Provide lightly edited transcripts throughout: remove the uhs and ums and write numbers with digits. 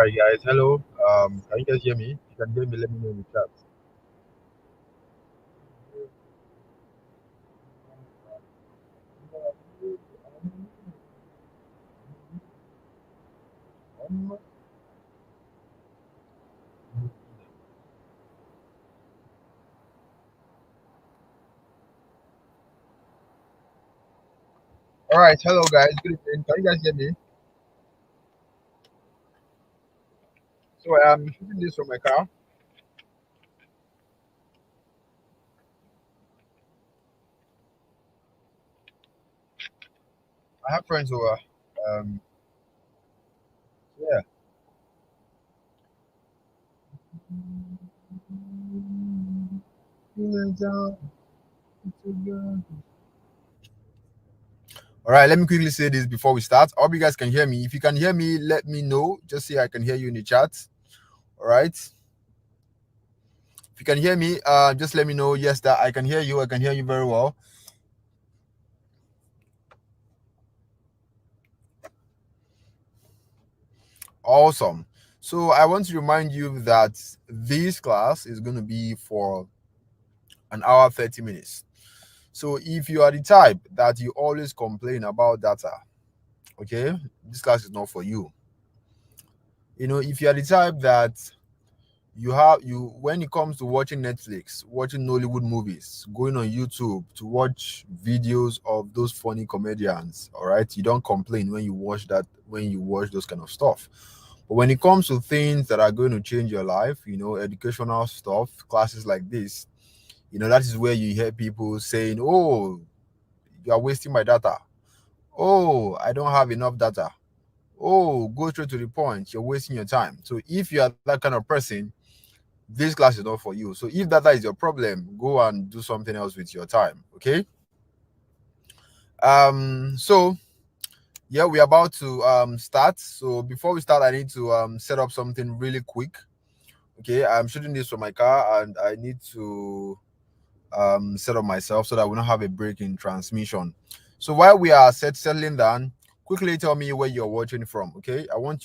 right, guys. Hello. Can you guys hear me? If you can hear me, let me know in the chat. All right. Hello, guys. Good evening. Can you guys hear me? So I'm shooting this from my car. I have friends over. Um, yeah. All right. Let me quickly say this before we start. I hope you guys can hear me. If you can hear me, let me know. Just say I can hear you in the chat. All right. If you can hear me, just let me know. Yes, that I can hear you. I can hear you very well. Awesome. So I want to remind you that this class is going to be for an hour 30 minutes. So if you are the type that you always complain about data, okay, this class is not for you. If you are the type that you when it comes to watching Netflix, watching Nollywood movies, going on YouTube to watch videos of those funny comedians, all right, you don't complain when you watch those kind of stuff. But when it comes to things that are going to change your life, educational stuff, classes like this, that is where you hear people saying, "Oh, you are wasting my data. Oh, I don't have enough data. Oh, go straight to the point. You're wasting your time." So if you are that kind of person, this class is not for you. So if data is your problem, go and do something else with your time. Okay. So yeah, we're about to start. So before we start, I need to set up something really quick. Okay, I'm shooting this from my car and I need to set up myself so that we don't have a break in transmission. So while we are settling down, quickly tell me where you're watching from. Okay, I want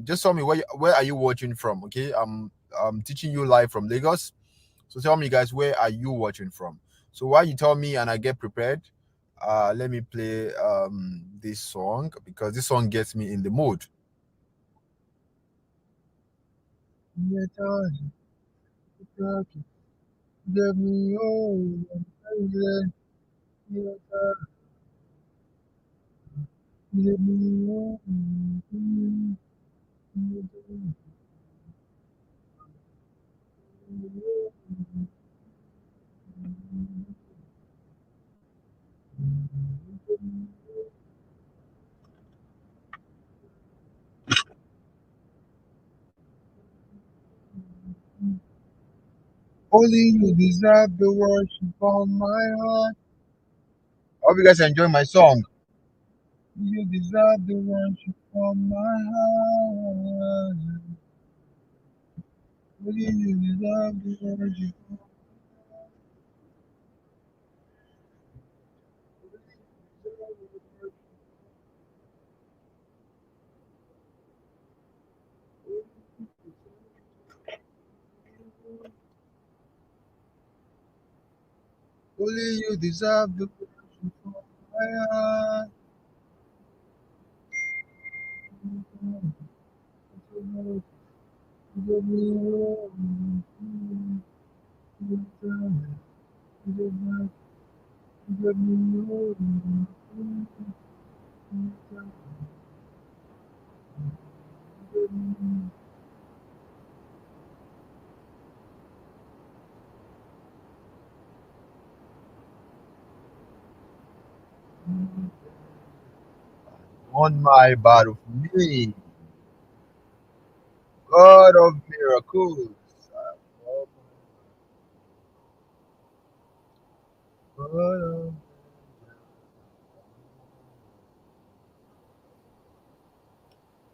just tell me where are you watching from. Okay, I'm teaching you live from Lagos. So tell me, guys, where are you watching from? So while you tell me and I get prepared, let me play this song because this song gets me in the mood. Only you deserve the worship of my heart. I hope you guys enjoy my song. You deserve the worship of my heart. Only you deserve the worship. Only you deserve the worship of my heart. On my battle for me, God of miracles. God of,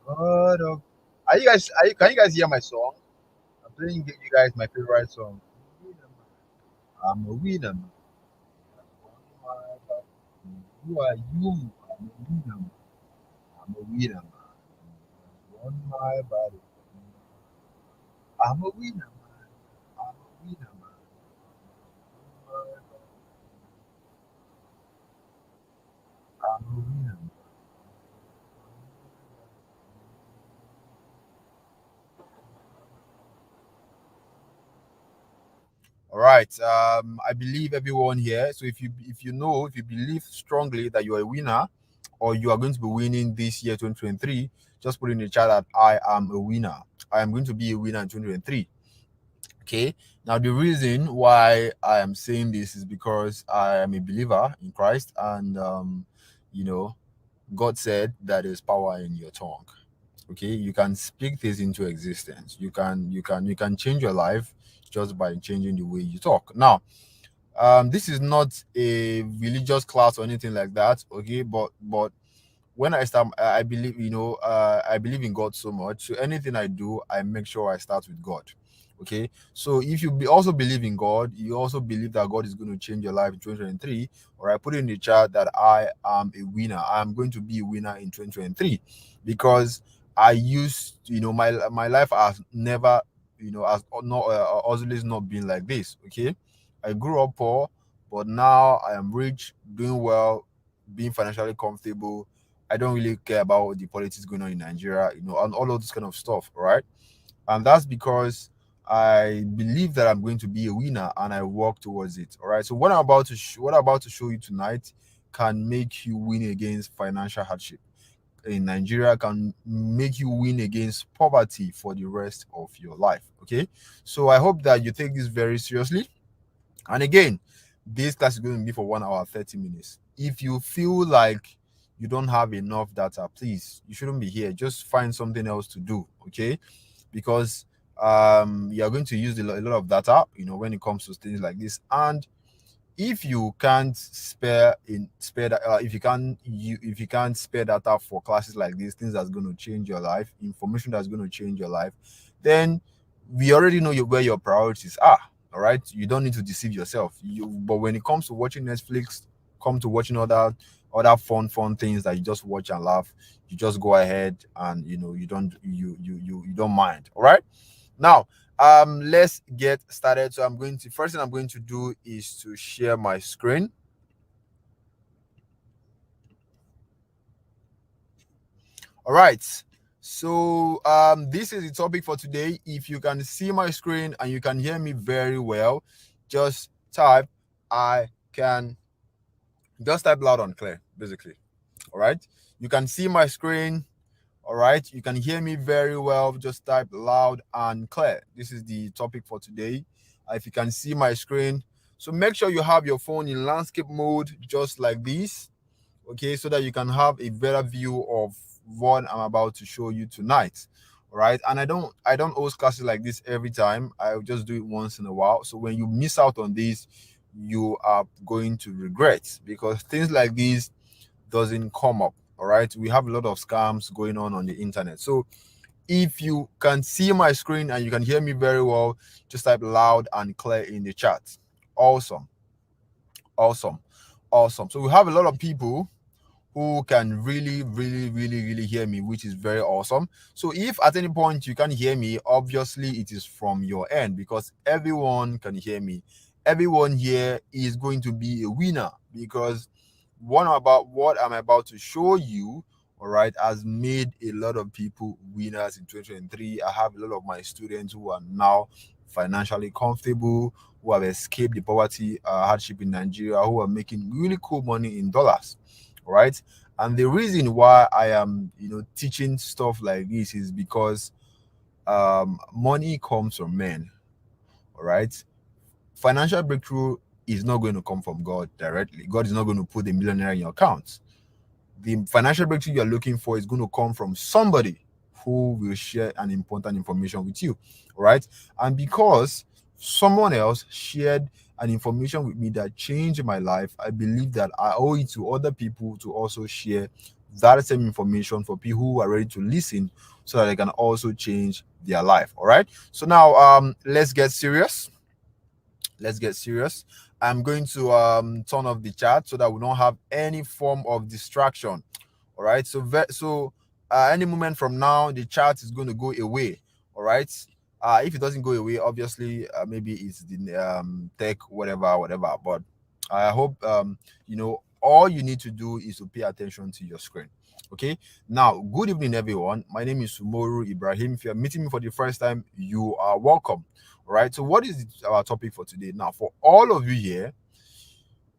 God of. Can you guys hear my song? I'm playing you guys my favorite song. I'm a winner. Man. Who are you? I'm a winner. Man. I'm a winner. Man. on my body. I'm a winner, man. I'm a winner, man. On my body. I'm a winner. All right. I believe everyone here. So if you believe strongly that you are a winner or you are going to be winning this year 2023, just put in the chat that I am a winner. I am going to be a winner in 2023. Okay. Now the reason why I am saying this is because I am a believer in Christ, and you know, God said that there's power in your tongue. Okay, you can speak this into existence. You can change your life just by changing the way you talk. Now, this is not a religious class or anything like that. Okay, but when I start, I believe, I believe in God so much. So anything I do, I make sure I start with God. Okay, so if you also believe in God, you also believe that God is going to change your life in 2023. Or I put in the chat that I am a winner. I am going to be a winner in 2023 because I used, my life has never, has not always not been like this. Okay, I grew up poor, but now I am rich, doing well, being financially comfortable. I don't really care about the politics going on in Nigeria, and all of this kind of stuff, right? And that's because I believe that I'm going to be a winner and I work towards it. All right. So what I'm about to show you tonight can make you win against financial hardship in Nigeria, can make you win against poverty for the rest of your life. Okay. So I hope that you take this very seriously. And again, this class is going to be for 1 hour, 30 minutes. If you feel like you don't have enough data, please, you shouldn't be here. Just find something else to do, okay? Because you're going to use a lot of data, when it comes to things like this. And if you can't spare that, if you can't spare data for classes like this, things that's going to change your life, information that's going to change your life, then we already know where your priorities are. All right, you don't need to deceive yourself. But when it comes to watching Netflix, come to watching other fun things that you just watch and laugh, you just go ahead and you don't mind. All right. Now, let's get started. So first thing I'm going to do is to share my screen. All right. So this is the topic for today. If you can see my screen and you can hear me very well, just type I can just type loud and clear, basically. All right. You can see my screen. All right. You can hear me very well. Just type loud and clear. This is the topic for today. If you can see my screen, so make sure you have your phone in landscape mode, just like this. Okay, so that you can have a better view of what I'm about to show you tonight. All right. And I don't host classes like this every time. I'll just do it once in a while. So when you miss out on this, you are going to regret, because things like this doesn't come up. All right. We have a lot of scams going on the internet. So if you can see my screen and you can hear me very well, just type loud and clear in the chat. Awesome. Awesome. Awesome. So we have a lot of people who can really, really, really, really hear me, which is very awesome. So if at any point you can hear me, obviously it is from your end, because everyone can hear me. Everyone here is going to be a winner, because what I'm about to show you, all right, has made a lot of people winners in 2023. I have a lot of my students who are now financially comfortable, who have escaped the poverty hardship in Nigeria, who are making really cool money in dollars. All right. And the reason why I am, teaching stuff like this is because money comes from men. All right. Financial breakthrough is not going to come from God directly. God is not going to put a millionaire in your account. The financial breakthrough you're looking for is going to come from somebody who will share an important information with you. All right. And because someone else shared an information with me that changed my life, I believe that I owe it to other people to also share that same information for people who are ready to listen, so that they can also change their life. All right. So now let's get serious. Let's get serious. I'm going to turn off the chat so that we don't have any form of distraction. All right. So any moment from now, the chat is going to go away. All right. If it doesn't go away, obviously, maybe it's the tech, whatever. But I hope all you need to do is to pay attention to your screen. Okay. Now, good evening, everyone. My name is Sumoru Ibrahim. If you're meeting me for the first time, you are welcome. All right. So, what is our topic for today? Now, for all of you here,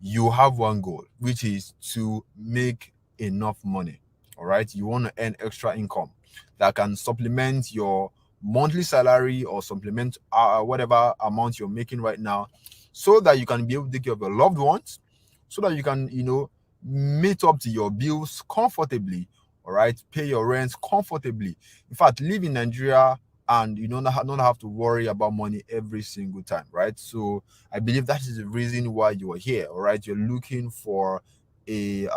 you have one goal, which is to make enough money. All right. You want to earn extra income that can supplement your monthly salary or supplement whatever amount you're making right now, so that you can be able to take care of your loved ones, so that you can, meet up to your bills comfortably. All right. Pay your rents comfortably. In fact, live in Nigeria and you don't have to worry about money every single time, right? So I believe that is the reason why you are here. All right, you're looking for a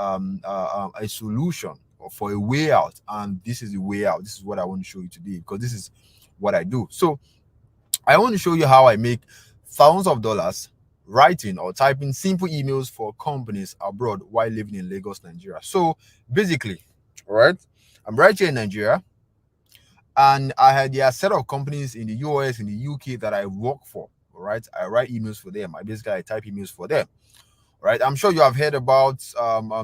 solution or for a way out, and this is the way out. This is what I want to show you today, because this is what I do. So I want to show you how I make thousands of dollars writing or typing simple emails for companies abroad while living in Lagos, Nigeria. So basically, all right, I'm right here in Nigeria, and I had there are a set of companies in the US, in the UK that I work for. All right, I write emails for them. I type emails for them. All right, I'm sure you have heard about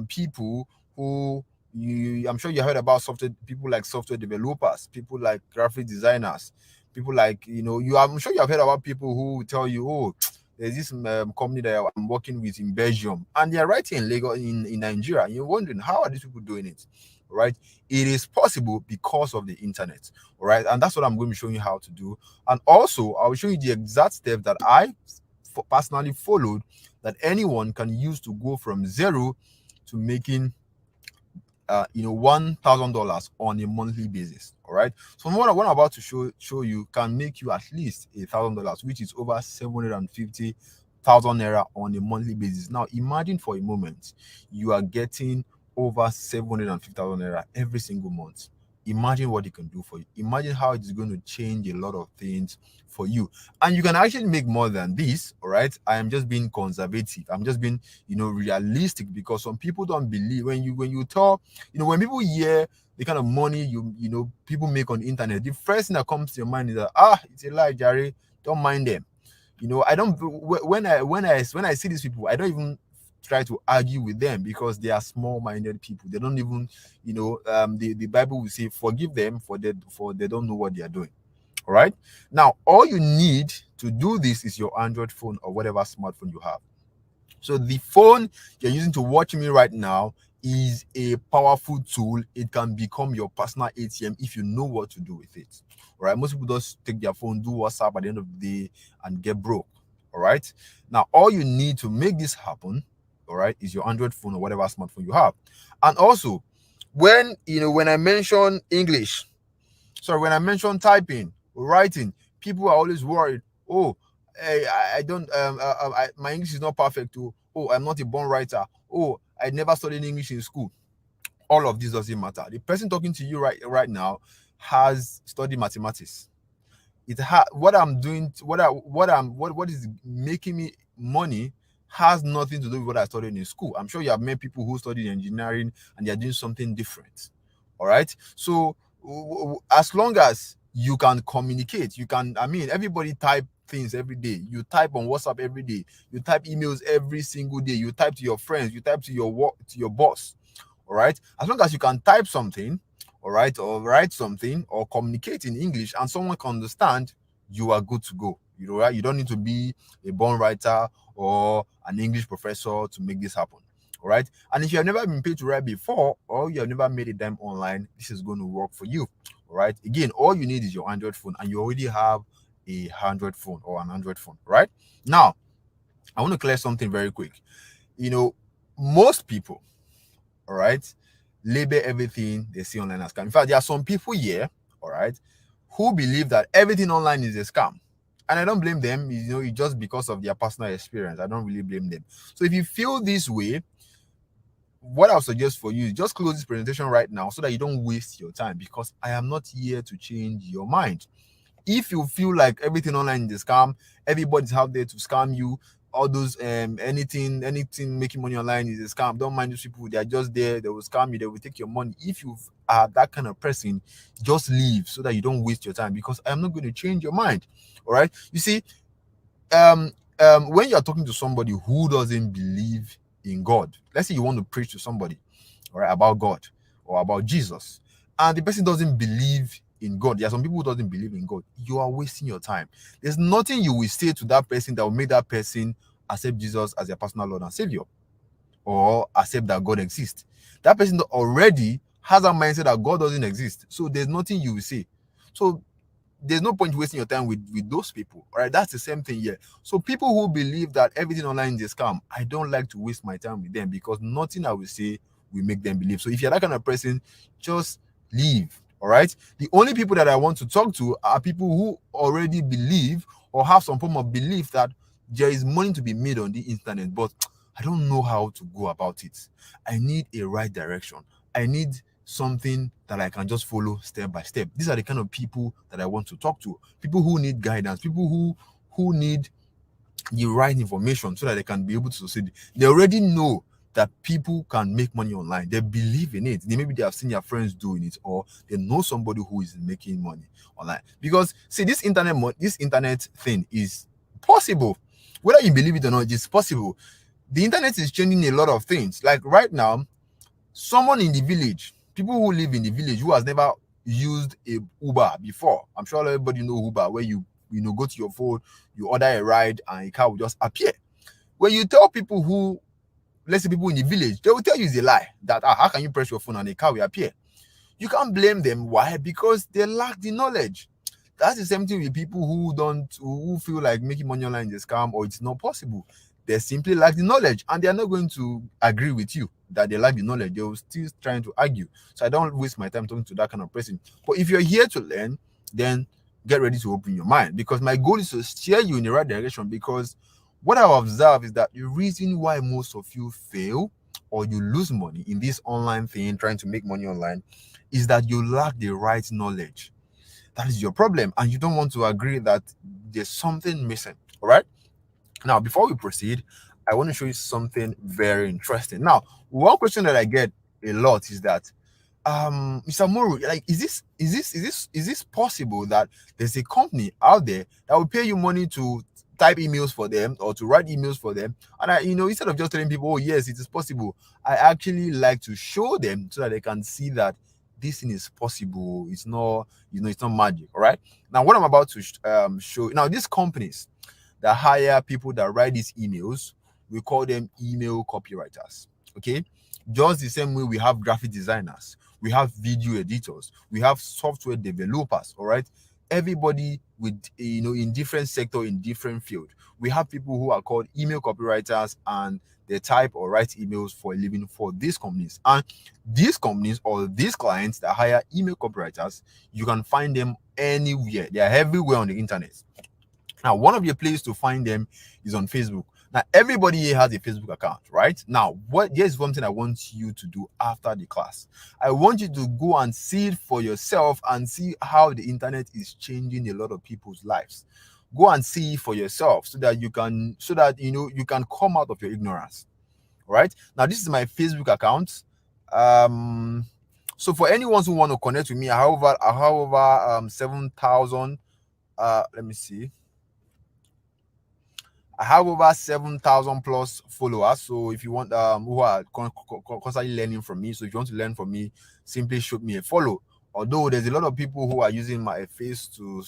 people who I'm sure you heard about software people like software developers, people like graphic designers, people like I'm sure you have heard about people who tell you, oh, there's this company that I'm working with in Belgium, and they're writing in Lagos, in Nigeria. And you're wondering, how are these people doing it? All right, it is possible because of the internet. All right, and that's what I'm going to show you how to do. And also, I will show you the exact steps that I personally followed, that anyone can use to go from zero to making $1,000 on a monthly basis. All right, so what I'm about to show you can make you at least $1,000, which is over 750,000 naira on a monthly basis. Now imagine for a moment you are getting over 750,000 naira every single month. Imagine what it can do for you. Imagine how it's going to change a lot of things for you. And you can actually make more than this. All right, I am just being conservative. I'm just being realistic, because some people don't believe when you tell when people hear the kind of money people make on the internet, the first thing that comes to your mind is that, it's a lie, Jerry, don't mind them. I don't when I see these people, I don't even try to argue with them, because they are small-minded people. They don't even the Bible will say, forgive them, for they don't know what they are doing. All right, now all you need to do this is your Android phone or whatever smartphone you have. So the phone you're using to watch me right now is a powerful tool. It can become your personal ATM if you know what to do with it. All right, most people just take their phone, do WhatsApp at the end of the day, and get broke. All right, now all you need to make this happen, all right, is your Android phone or whatever smartphone you have. And also, when I mention English, sorry, when I mention typing, writing, people are always worried. Oh, I don't my English is not perfect. Oh, I'm not a born writer. Oh, I never studied English in school. All of this doesn't matter. The person talking to you right now has studied mathematics. What I'm doing, what is making me money has nothing to do with what I studied in school. I'm sure you have met people who studied engineering and they're doing something different. All right, so as long as you can communicate, everybody type things every day. You type on WhatsApp every day, you type emails every single day, you type to your friends, you type to your work, to your boss. All right, as long as you can type something, all right, or write something or communicate in English and someone can understand, you are good to go. Right? You don't need to be a born writer or an English professor to make this happen. All right, and if you have never been paid to write before, or you have never made a dime online, this is going to work for you. All right, again, all you need is your Android phone, and you already have a Android phone or an Android phone. Right, now I want to clear something very quick. Most people, all right, label everything they see online as scam. In fact, there are some people here, all right, who believe that everything online is a scam. And I don't blame them, it's just because of their personal experience. I don't really blame them. So if you feel this way, what I'll suggest for you is just close this presentation right now so that you don't waste your time, because I am not here to change your mind. If you feel like everything online is a scam, everybody's out there to scam you, all those anything making money online is a scam. Don't mind those people. They are just there. They will scam you. They will take your money. If you are that kind of person, just leave so that you don't waste your time, because I'm not going to change your mind. All right. You see, when you're talking to somebody who doesn't believe in God, let's say you want to preach to somebody, all right, about God or about Jesus, and the person doesn't believe in God. There are some people who doesn't believe in God. You are wasting your time. There's nothing you will say to that person that will make that person accept Jesus as their personal Lord and Savior, or accept that God exists. That person already has a mindset that God doesn't exist. So there's nothing you will say. So there's no point wasting your time with those people. All right, that's the same thing here. So people who believe that everything online is a scam, I don't like to waste my time with them, because nothing I will say will make them believe. So if you're that kind of person, just leave. All right. The only people that I want to talk to are people who already believe or have some form of belief that there is money to be made on the internet, but I don't know how to go about it. I need a right direction. I need something that I can just follow step by step. These are the kind of people that I want to talk to. People who need guidance, people who need the right information so that they can be able to succeed. They already know that people can make money online. They believe in it. Maybe they have seen their friends doing it, or they know somebody who is making money online. Because see, this internet thing is possible. Whether you believe it or not, it's possible. The internet is changing a lot of things. Like right now, someone in the village, people who live in the village who has never used a Uber before, I'm sure everybody know Uber, where you go to your phone, you order a ride, and a car will just appear. When you tell people who, let's say people in the village, they will tell you it's a lie, that how can you press your phone and a car will appear? You can't blame them. Why? Because they lack the knowledge. That's the same thing with people who feel like making money online is a scam or it's not possible. They simply lack the knowledge, and they are not going to agree with you that they lack the knowledge. They will still trying to argue. So I don't waste my time talking to that kind of person. But if you're here to learn, then get ready to open your mind, because my goal is to steer you in the right direction. Because what I observe is that the reason why most of you fail or you lose money in this online thing, trying to make money online, is that you lack the right knowledge. That is your problem, and you don't want to agree that there's something missing. All right. Now, before we proceed, I want to show you something very interesting. Now, one question that I get a lot is that, Mr. Muru, like, is this possible that there's a company out there that will pay you money to type emails for them or to write emails for them? And instead of just telling people, oh yes, it is possible, I actually like to show them so that they can see that this thing is possible. It's not, it's not magic. All right. Now, what I'm about to show now, these companies that hire people that write these emails, we call them email copywriters. Okay. Just the same way we have graphic designers, we have video editors, we have software developers. All right. Everybody with, in different sector, in different field. We have people who are called email copywriters, and they type or write emails for a living for these companies. And these companies or these clients that hire email copywriters, you can find them anywhere. They are everywhere on the internet. Now, one of the places to find them is on Facebook. Now, everybody here has a Facebook account, right? Now, here's one thing I want you to do after the class. I want you to go and see it for yourself and see how the internet is changing a lot of people's lives. Go and see for yourself so that you can come out of your ignorance. All right. Now, this is my Facebook account. So for anyone who want to connect with me, however, 7,000. Let me see. I have over 7,000 plus followers. So if you want, who are constantly learning from me, so if you want to learn from me, simply shoot me a follow. Although there's a lot of people who are using my face to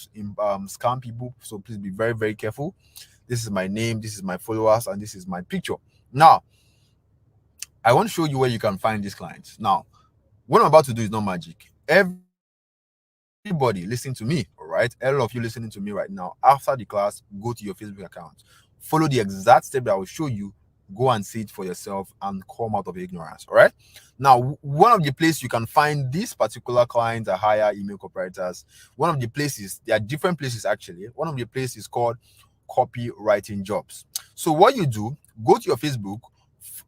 scam people, so please be very, very careful. This is my name, this is my followers, and this is my picture. Now, I want to show you where you can find these clients. Now, what I'm about to do is not magic. Everybody listen to me, all right? All of you listening to me right now, after the class, go to your Facebook account. Follow the exact step that I will show you. Go and see it for yourself and come out of ignorance. All right. Now, one of the places you can find these particular clients that hire email copywriters, one of the places, there are different places actually. One of the places is called copywriting jobs. So what you do, go to your Facebook,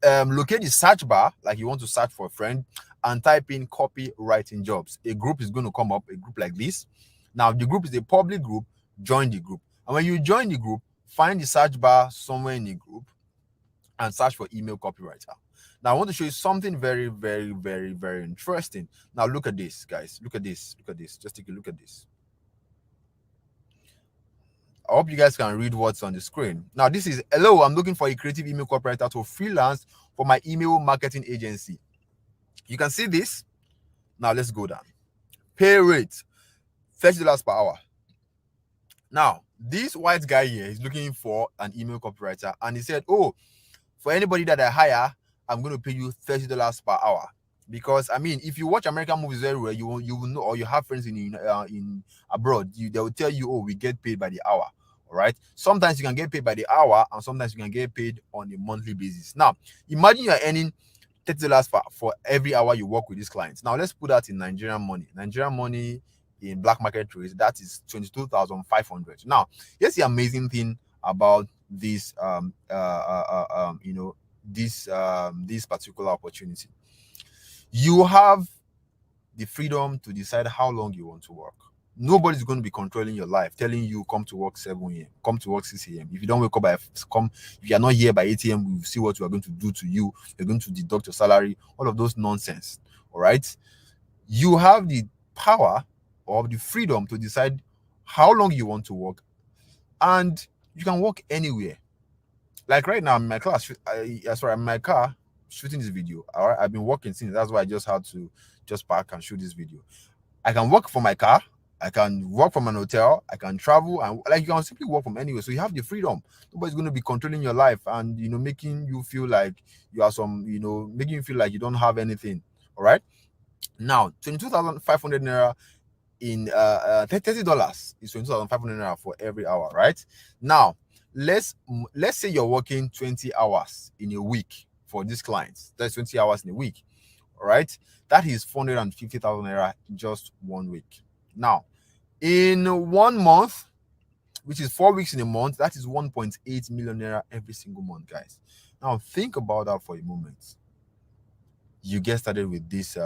locate the search bar, like you want to search for a friend, and type in copywriting jobs. A group is going to come up, a group like this. Now, the group is a public group. Join the group. And when you join the group, find the search bar somewhere in the group and search for email copywriter. Now I want to show you something very, very, very, very interesting. Now look at this, guys. Look at this. Look at this. Just take a look at this. I hope you guys can read what's on the screen. Now this is, hello, I'm looking for a creative email copywriter to freelance for my email marketing agency. You can see this. Now let's go down. Pay rate, $30 per hour. Now, this white guy here is looking for an email copywriter, and he said, oh, for anybody that I hire, I'm going to pay you $30 per hour. Because I mean, if you watch American movies very well, you will know, or you have friends in abroad, they will tell you, oh, we get paid by the hour. All right. Sometimes you can get paid by the hour, and sometimes you can get paid on a monthly basis. Now, imagine you're earning $30 for every hour you work with these clients. Now, let's put that in Nigerian money. Nigerian money in black market rates, that is 22,500. Now, here's the amazing thing about this this particular opportunity. You have the freedom to decide how long you want to work. Nobody's going to be controlling your life, telling you come to work 7 a.m., come to work 6 a.m. If you don't wake up by if you are not here by 8 a.m., we'll see what we are going to do to you. We're going to deduct your salary, all of those nonsense. All right. You have the power or the freedom to decide how long you want to work, and you can work anywhere. Like right now, I'm in my class, I'm in my car shooting this video. All right, I've been working since. That's why I just had to just park and shoot this video. I can work from my car. I can work from an hotel. I can travel, and like you can simply work from anywhere. So you have the freedom. Nobody's going to be controlling your life and making you feel like you are making you feel like you don't have anything. All right. Now, 22,500 naira in $30 is 22,500 naira for every hour, right? Now, let's say you're working 20 hours in a week for these clients. That's 20 hours in a week. All right, that is 450,000 naira in just 1 week. Now, in 1 month, which is 4 weeks in a month, that is 1.8 million naira every single month, guys. Now think about that for a moment. You get started with this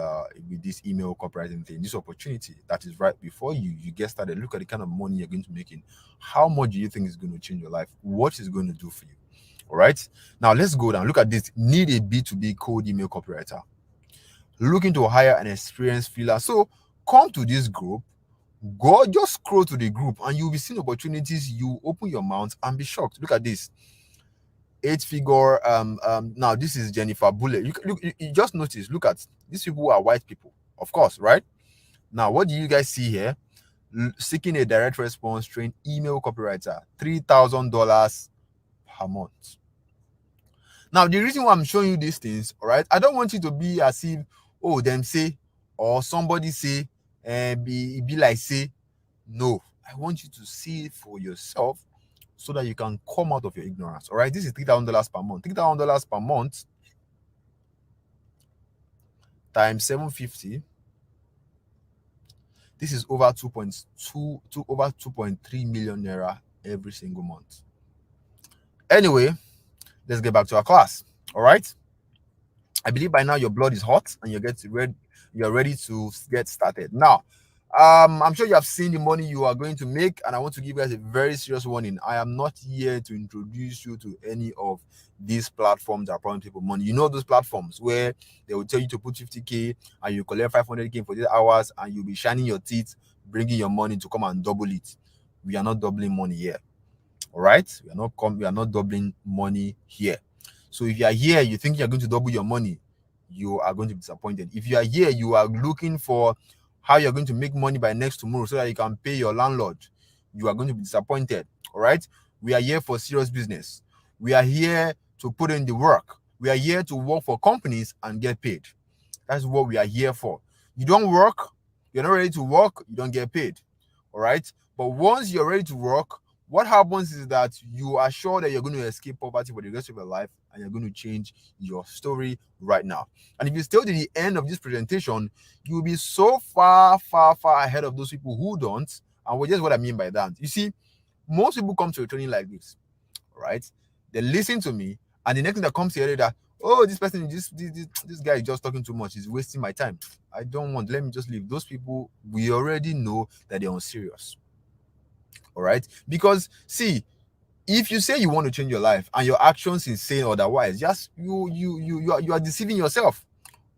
email copywriting thing, this opportunity that is right before you. You get started. Look at the kind of money you're going to make in. How much do you think is going to change your life? What is going to do for you? All right. Now let's go down. Look at this. Need a B2B cold email copywriter. Looking to hire an experienced freelancer. So come to this group. Go, just scroll to the group, and you'll be seeing opportunities. You open your mouth and be shocked. Look at this. 8-figure. Now this is Jennifer Bullet. You just notice. Look at these people are white people, of course, right? Now, what do you guys see here? Seeking a direct response trained email copywriter, $3,000 per month. Now, the reason why I'm showing you these things, all right, I don't want you to be as if, oh, them say, or somebody say, and be like say. No, I want you to see it for yourself, so that you can come out of your ignorance. All right, this is $3,000 per month. $3,000 per month times 750. This is over 2.3 million naira every single month. Anyway, let's get back to our class. All right. I believe by now your blood is hot and you're ready to get started. Now, I'm sure you have seen the money you are going to make, and I want to give you guys a very serious warning. I am not here to introduce you to any of these platforms that are promising people money. You know those platforms where they will tell you to put 50k and you collect 500k for 8 hours, and you'll be shining your teeth, bringing your money to come and double it. We are not doubling money here. All right, we are not doubling money here. So if you are here, you think you're going to double your money, you are going to be disappointed. If you are here, you are looking for how you're going to make money by next tomorrow so that you can pay your landlord, you are going to be disappointed. All right, we are here for serious business. We are here to put in the work. We are here to work for companies and get paid. That's what we are here for. You don't work, you're not ready to work, you don't get paid. All right, but once you're ready to work, what happens is that you are sure that you're going to escape poverty for the rest of your life, and you're going to change your story right now. And if you stay to the end of this presentation, you will be so far ahead of those people who don't. And just what I mean by that, you see, most people come to a training like this, right? They listen to me, and the next thing that comes here is that, oh, this person, this guy is just talking too much. He's wasting my time. I don't want. Let me just leave. Those people, we already know that they're unserious. All right, because see, If you say you want to change your life and your actions is saying otherwise, just you are deceiving yourself.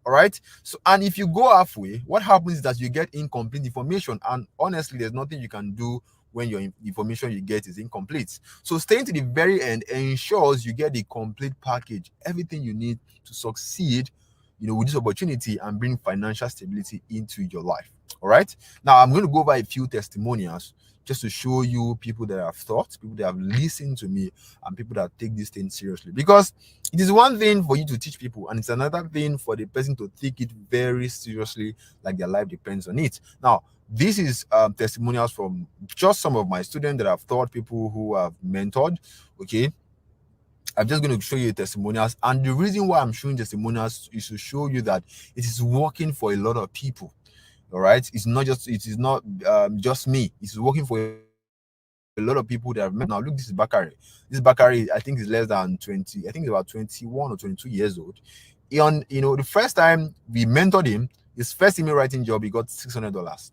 All right. So, and if you go halfway, what happens is that you get incomplete information, and honestly, there's nothing you can do when your information you get is incomplete. So staying to the very end ensures you get the complete package, everything you need to succeed, with this opportunity and bring financial stability into your life. All right. Now I'm going to go over a few testimonials just to show you people that have thought, people that have listened to me, and people that take this thing seriously. Because it is one thing for you to teach people, and it's another thing for the person to take it very seriously, like their life depends on it. Now, this is testimonials from just some of my students that I've taught, people who have mentored. Okay, I'm just going to show you testimonials, and the reason why I'm showing testimonials is to show you that it is working for a lot of people. All right, it is not just me. It's working for a lot of people that have met. Now look, this is Bakari. This Bakari, I think, is less than 20. I think he's about 21 or 22 years old. The first time we mentored him, his first email writing job, he got $600.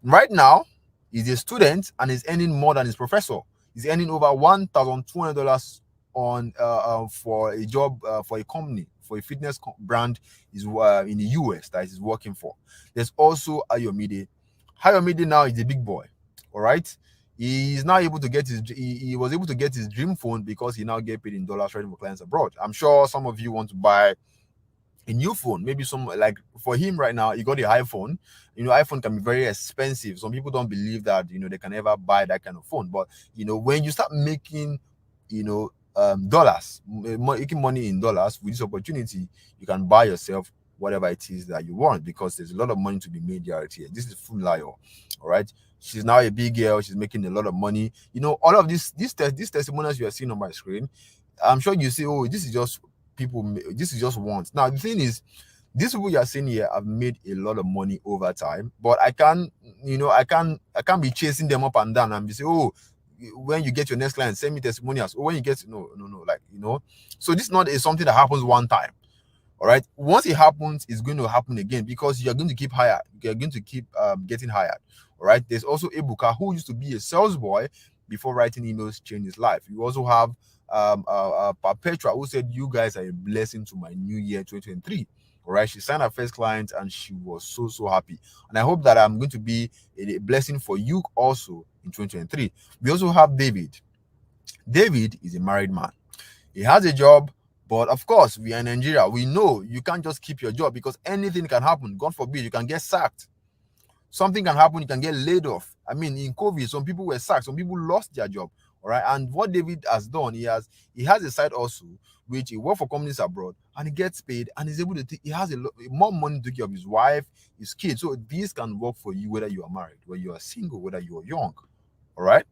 Right now, he's a student and is earning more than his professor. He's earning over $1,200 on for a job for a company, for a fitness brand is in the US that he's working for. There's also Ayomide. Ayomide now is a big boy. All right. He's now able to get he was able to get his dream phone because he now get paid in dollars trading for clients abroad. I'm sure some of you want to buy a new phone. Maybe some, like for him right now, he got the iPhone. iPhone can be very expensive. Some people don't believe that they can ever buy that kind of phone. But when you start making dollars, making money in dollars with this opportunity, you can buy yourself whatever it is that you want, because there's a lot of money to be made here. This is Funlayo. All right. She's now a big girl. She's making a lot of money. All of these testimonials you are seeing on my screen, I'm sure you say, oh, this is just people, this is just once. Now the thing is, these people you are seeing here have made a lot of money over time, but I can't be chasing them up and down and be say, oh, when you get your next client, send me testimonials. Or when you get no, like so this is not something that happens one time. All right, once it happens, it's going to happen again, because you're going to keep hired. You're going to keep getting hired. All right, there's also Ebuka, who used to be a sales boy before writing emails changed his life. You also have Perpetua, who said, you guys are a blessing to my new year 2023. All right, she signed her first client and she was so happy, and I hope that I'm going to be a blessing for you also in 2023. We also have David. David is a married man. He has a job, but of course, we are in Nigeria. We know you can't just keep your job, because anything can happen. God forbid, you can get sacked. Something can happen, you can get laid off. I mean, in COVID, some people were sacked, some people lost their job. All right. And what David has done, he has a side also, which he works for companies abroad, and he gets paid, and he's able to he has more money to take care of his wife, his kids. So this can work for you, whether you are married, whether you are single, whether you are young. All right.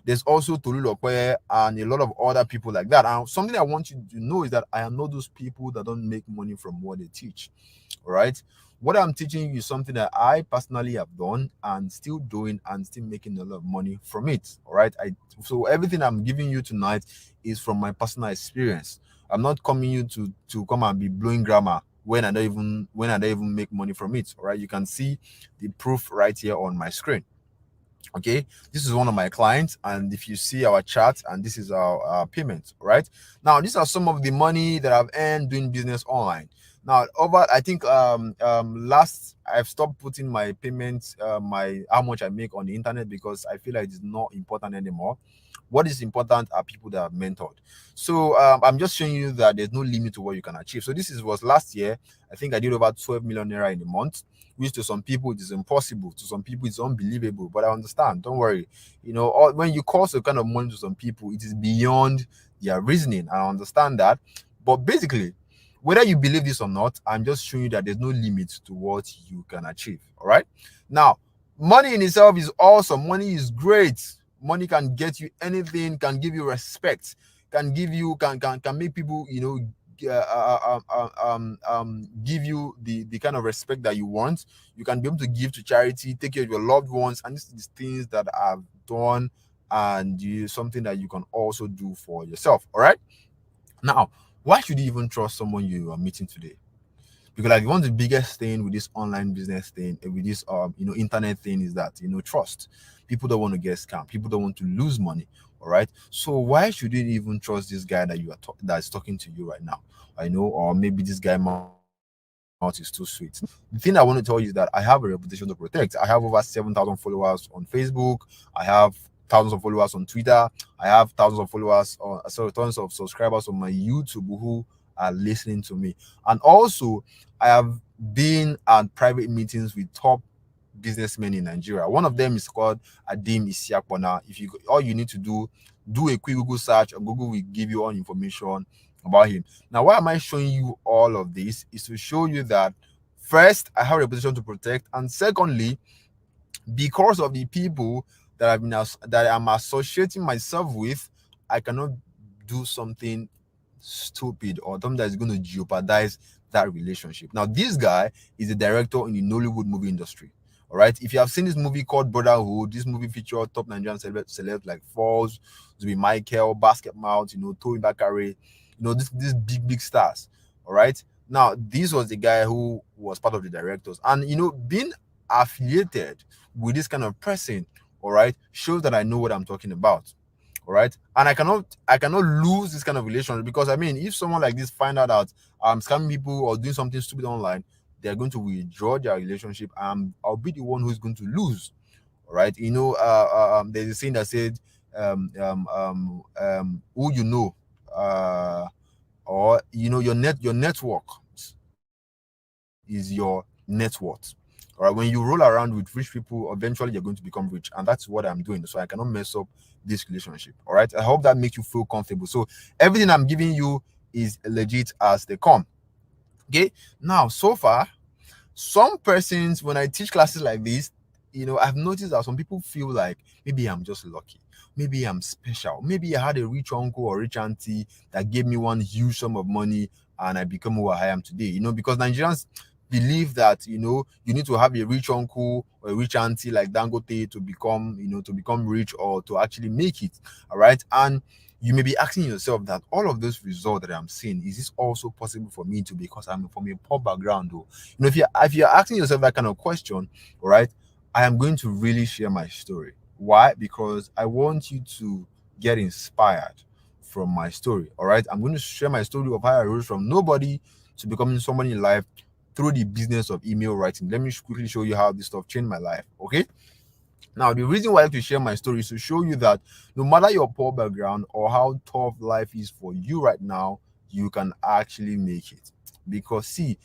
There's also Tolu Lokwe and a lot of other people like that. And something I want you to know is that I am not those people that don't make money from what they teach. All right. What I'm teaching you is something that I personally have done and still doing and still making a lot of money from it. All right. So everything I'm giving you tonight is from my personal experience. I'm not coming you to come and be blowing grammar when I don't even make money from it. All right. You can see the proof right here on my screen. Okay, this is one of my clients, and if you see our chart, and this is our payment. Right now, these are some of the money that I've earned doing business online. Now, I think last I've stopped putting my payments, my how much I make on the internet, because I feel like it's not important anymore. What is important are people that I've mentored. So I'm just showing you that there's no limit to what you can achieve. So was last year. I think I did over 12 million naira in a month, which to some people it is impossible, to some people it's unbelievable. But I understand. Don't worry. When you cost a kind of money to some people, it is beyond their reasoning. I understand that. But basically, whether you believe this or not, I'm just showing you that there's no limit to what you can achieve. All right. Now, money in itself is awesome. Money is great. Money can get you anything, can give you respect, can give you can make people give you the kind of respect that you want. You can be able to give to charity, take care of your loved ones, and this is things that I've done, and something that you can also do for yourself. All right. Now, why should you even trust someone you are meeting today? Because like one of the biggest thing with this online business thing, with this internet thing, is that trust. People don't want to get scammed. People don't want to lose money. All right. So why should you even trust this guy that that is talking to you right now? I know, or maybe this guy mouth is too sweet. The thing I want to tell you is that I have a reputation to protect. I have over 7,000 followers on Facebook. I have thousands of followers on Twitter. I have thousands of followers on, sorry, tons of subscribers on my YouTube who are listening to me. And also, I have been at private meetings with top businessmen in Nigeria. One of them is called Adim Isiakpona. If you all you need to do a quick Google search, or Google will give you all information about him. Now, why am I showing you all of this? Is to show you that first, I have a reputation to protect, and secondly, because of the people that that I'm associating myself with, I cannot do something stupid or something that is going to jeopardize that relationship. Now, this guy is a director in the Nollywood movie industry. All right. If you have seen this movie called Brotherhood, this movie featured top Nigerian celebs like Falls, Zubi Michael, Basket Mouth, Toyin Bakare, these big stars. All right. Now, this was the guy who was part of the directors, and being affiliated with this kind of person, all right, shows that I know what I'm talking about. All right, and I cannot lose this kind of relationship, because I mean, if someone like this find out that I'm scamming people or doing something stupid online, they're going to withdraw their relationship, and I'll be the one who's going to lose. All right, there's a saying that said, who or your network is your net worth. All right, when you roll around with rich people, eventually you're going to become rich, and that's what I'm doing. So I cannot mess up this relationship. All right, I hope that makes you feel comfortable. So everything I'm giving you is legit as they come. Okay, now so far, some persons, when I teach classes like this, I've noticed that some people feel like maybe I'm just lucky, maybe I'm special, maybe I had a rich uncle or rich auntie that gave me one huge sum of money and I become who I am today. Because Nigerians believe that you need to have a rich uncle or a rich auntie like Dangote to become rich or to actually make it. All right, and you may be asking yourself that all of those results that I'm seeing, is this also possible for me to, because I'm from a poor background? Though, if you're asking yourself that kind of question, all right, I am going to really share my story. Why? Because I want you to get inspired from my story. All right, I'm going to share my story of how I rose from nobody to becoming somebody in life through the business of email writing. Let me quickly show you how this stuff changed my life. Okay. Now, the reason why I like to share my story is to show you that no matter your poor background or how tough life is for you right now, you can actually make it. Because see,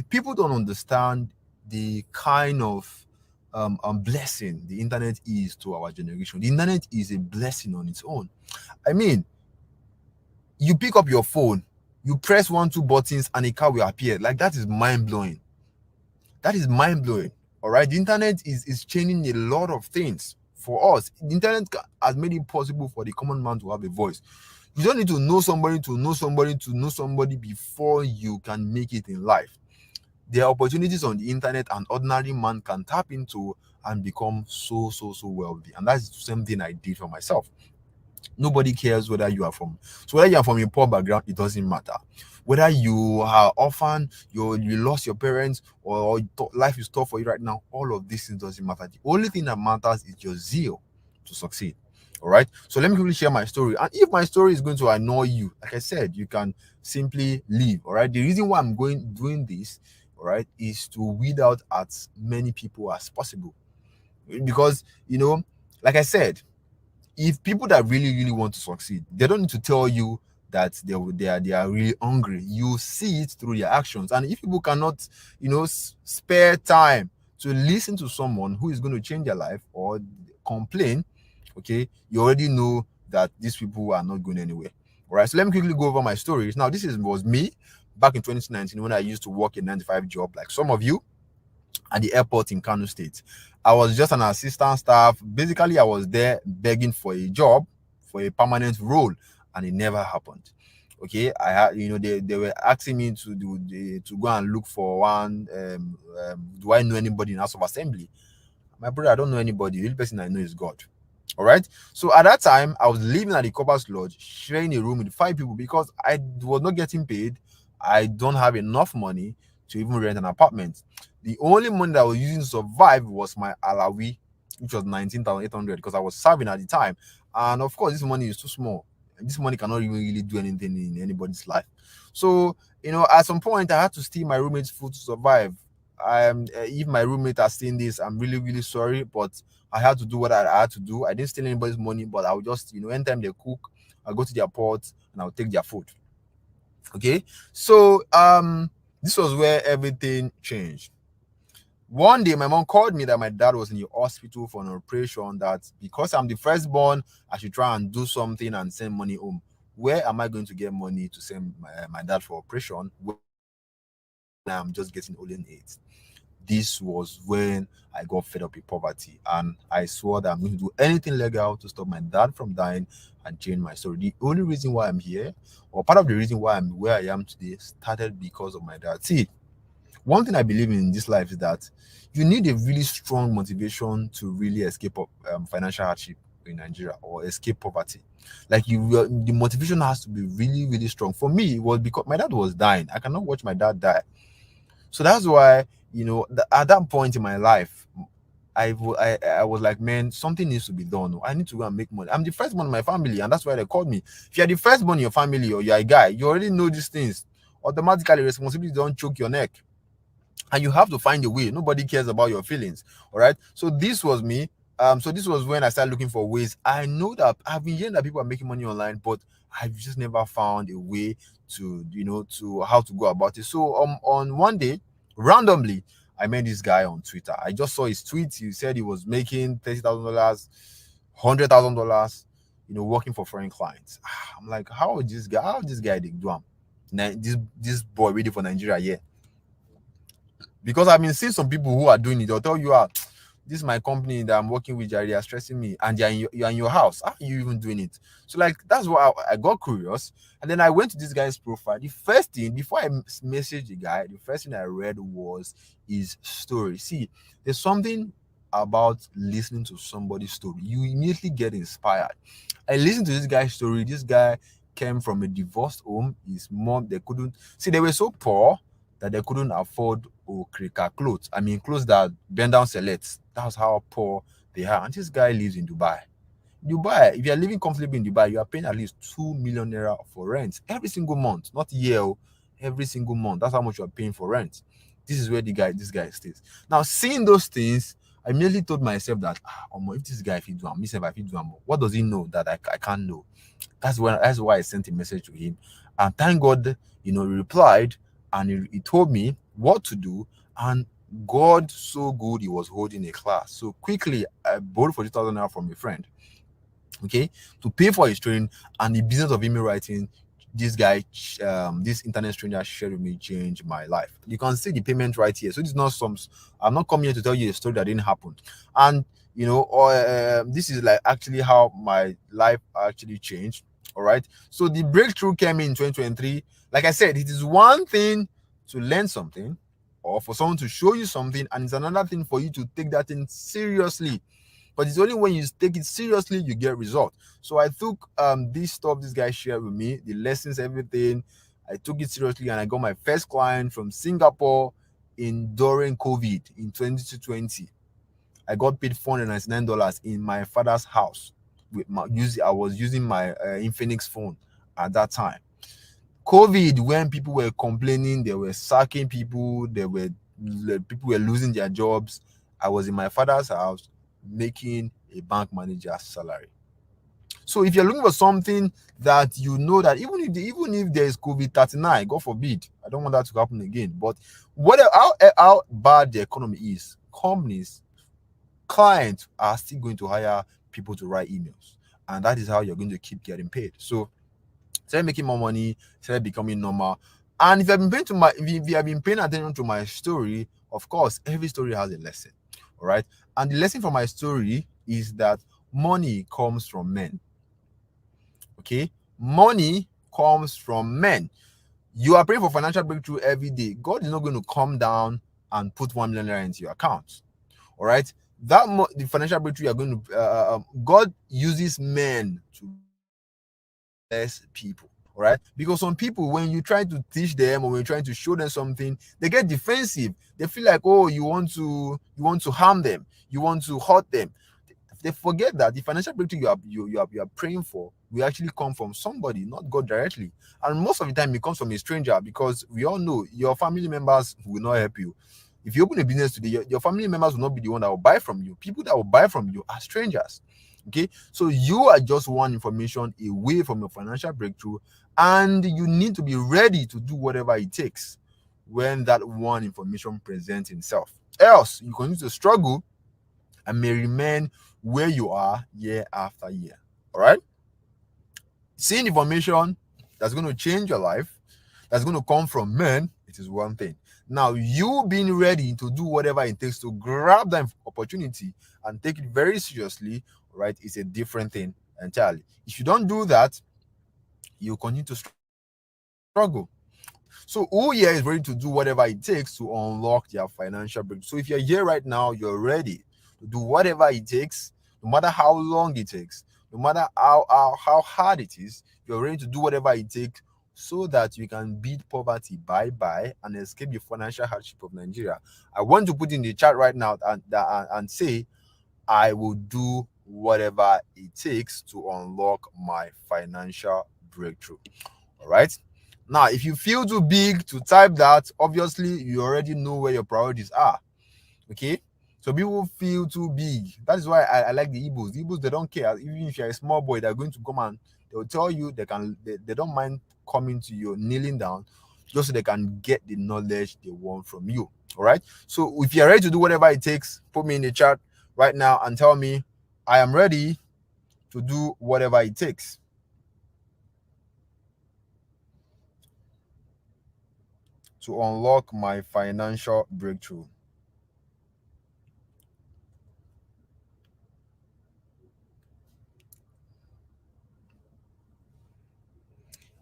people don't understand the kind of blessing the internet is to our generation. The internet is a blessing on its own. I mean, you pick up your phone, you press one, two buttons, and a car will appear. Like, that is mind blowing. That is mind blowing. All right, the internet is changing a lot of things for us. The internet has made it possible for the common man to have a voice. You don't need to know somebody to know somebody to know somebody before you can make it in life. There are opportunities on the internet an ordinary man can tap into and become so wealthy. And that's the same thing I did for myself. Nobody cares whether you are from, so whether you are from a poor background, it doesn't matter. Whether you are orphan, you lost your parents, or life is tough for you right now, all of these things doesn't matter. The only thing that matters is your zeal to succeed. All right, so let me quickly share my story, and if my story is going to annoy you, like I said, you can simply leave. All right, the reason why I'm doing this, all right, is to weed out as many people as possible, because like I said, if people that really want to succeed, they don't need to tell you that they are really hungry. You see it through their actions. And if people cannot spare time to listen to someone who is going to change their life or complain, okay, you already know that these people are not going anywhere. All right, so let me quickly go over my stories. Now, was me back in 2019 when I used to work a 9 to 5 job like some of you at the airport in Kano State. I was just an assistant staff. Basically, I was there begging for a job, for a permanent role, and it never happened. Okay, I had, they were asking me to go and look for one. Do I know anybody in House of Assembly? My brother, I don't know anybody. The only person I know is God. All right. So at that time, I was living at the Cobbers Lodge, sharing a room with 5 people because I was not getting paid. I don't have enough money to even rent an apartment. The only money that I was using to survive was my alawi, which was 19,800, because I was serving at the time. and of course, this money is too small. This money cannot even really do anything in anybody's life. So, at some point, I had to steal my roommate's food to survive. If my roommate has seen this, I'm really, really sorry, but I had to do what I had to do. I didn't steal anybody's money, but I would just, anytime they cook, I'll go to their pot and I'll take their food. Okay. So, this was where everything changed. One day, my mom called me that my dad was in the hospital for an operation, that because I'm the firstborn, I should try and do something and send money home. Where am I going to get money to send my dad for operation when I'm just getting only 8? This was when I got fed up with poverty, and I swore that I'm going to do anything legal to stop my dad from dying and change my story. The only reason why I'm here, or part of the reason why I'm where I am today, started because of my dad. See, one thing I believe in this life is that you need a really strong motivation to really escape financial hardship in Nigeria, or escape poverty. Like, the motivation has to be really, really strong. For me, it was because my dad was dying. I cannot watch my dad die. So that's why, at that point in my life, I was like, man, something needs to be done. I need to go and make money. I'm the first one in my family, and that's why they called me. If you're the first one in your family, or you're a guy, you already know these things. Automatically, responsibility don't choke your neck, and you have to find a way. Nobody cares about your feelings. All right. So this was me. So this was when I started looking for ways. I know that I've been hearing that people are making money online, but I've just never found a way to, to how to go about it. So on one day, randomly, I met this guy on Twitter. I just saw his tweet. He said he was making $30,000, $100,000, working for foreign clients. I'm like, how this guy they do? This boy ready for Nigeria? Yeah. Because I've been seeing some people who are doing it. They'll tell you, this is my company that I'm working with, Jerry, are stressing me, and you're in your house. How are you even doing it? So, like, that's why I got curious, and then I went to this guy's profile. The first thing, before I messaged the guy, the first thing I read was his story. See, there's something about listening to somebody's story. You immediately get inspired. I listened to this guy's story. This guy came from a divorced home. His mom, they were so poor that they couldn't afford Okrika clothes. I mean, clothes that bend down selects. That's how poor they are. And this guy lives in Dubai. If you're living comfortably in Dubai, you are paying at least 2 million naira for rent every single month, not year, every single month. That's how much you are paying for rent. This is where this guy stays. Now, seeing those things, I immediately told myself that, if this guy, if he do, what does he know that I can't know? That's why I sent a message to him. And thank God, he replied, and he told me what to do. And God, so good, he was holding a class. So quickly, I borrowed 40,000 naira from a friend, okay, to pay for his training. And the business of email writing, this guy, this internet stranger shared with me, changed my life. You can see the payment right here. So this is not I'm not coming here to tell you a story that didn't happen. And this is like actually how my life actually changed. All right. So the breakthrough came in 2023. Like I said, it is one thing to learn something, or for someone to show you something, and it's another thing for you to take that thing seriously. But it's only when you take it seriously you get results. So I took this stuff this guy shared with me, the lessons, everything. I took it seriously, and I got my first client from Singapore during COVID in 2020. I got paid $499 in my father's house. I was using my Infinix phone at that time. COVID, when people were complaining, they were sacking people, people were losing their jobs, I was in my father's house making a bank manager's salary. So if you're looking for something that you know that even if there is COVID-39, God forbid, I don't want that to happen again. But how bad the economy is, clients are still going to hire people to write emails, and that is how you're going to keep getting paid. So start making more money, start becoming normal. And if you have been paying attention to my story, of course, every story has a lesson. All right. And the lesson from my story is that money comes from men. Okay. Money comes from men. You are praying for financial breakthrough every day. God is not going to come down and put 1 million naira into your account. All right. The financial breakthrough you are going to, God uses men to bless people. All right. Because some people, when you try to teach them, or when you're trying to show them something, they get defensive. They feel like, oh, you want to harm them, you want to hurt them. They forget that the financial breakthrough you are praying for will actually come from somebody, not God directly. And most of the time, it comes from a stranger, because we all know your family members will not help you. If you open a business today, your family members will not be the one that will buy from you. People that will buy from you are strangers. Okay, so you are just one information away from your financial breakthrough, and you need to be ready to do whatever it takes when that one information presents itself. Else, you continue to struggle and may remain where you are year after year. All right, seeing information that's going to change your life, that's going to come from men, it is one thing. Now, you being ready to do whatever it takes to grab that opportunity and take it very seriously, right, is a different thing entirely. If you don't do that, you continue to struggle. So who here is ready to do whatever it takes to unlock their financial breakthrough? So if you're here right now, you're ready to do whatever it takes, no matter how long it takes, no matter how hard it is, you're ready to do whatever it takes so that you can beat poverty bye-bye and escape the financial hardship of Nigeria. I want to put in the chat right now and say, I will do whatever it takes to unlock my financial breakthrough. All right. Now, if you feel too big to type that, obviously you already know where your priorities are. Okay. So people feel too big. That is why I like the Igbos. The Igbos, they don't care. Even if you're a small boy, they're going to come and they'll tell you they don't mind coming to you, kneeling down, just so they can get the knowledge they want from you. All right. So if you're ready to do whatever it takes, put me in the chat right now and tell me I am ready to do whatever it takes to unlock my financial breakthrough.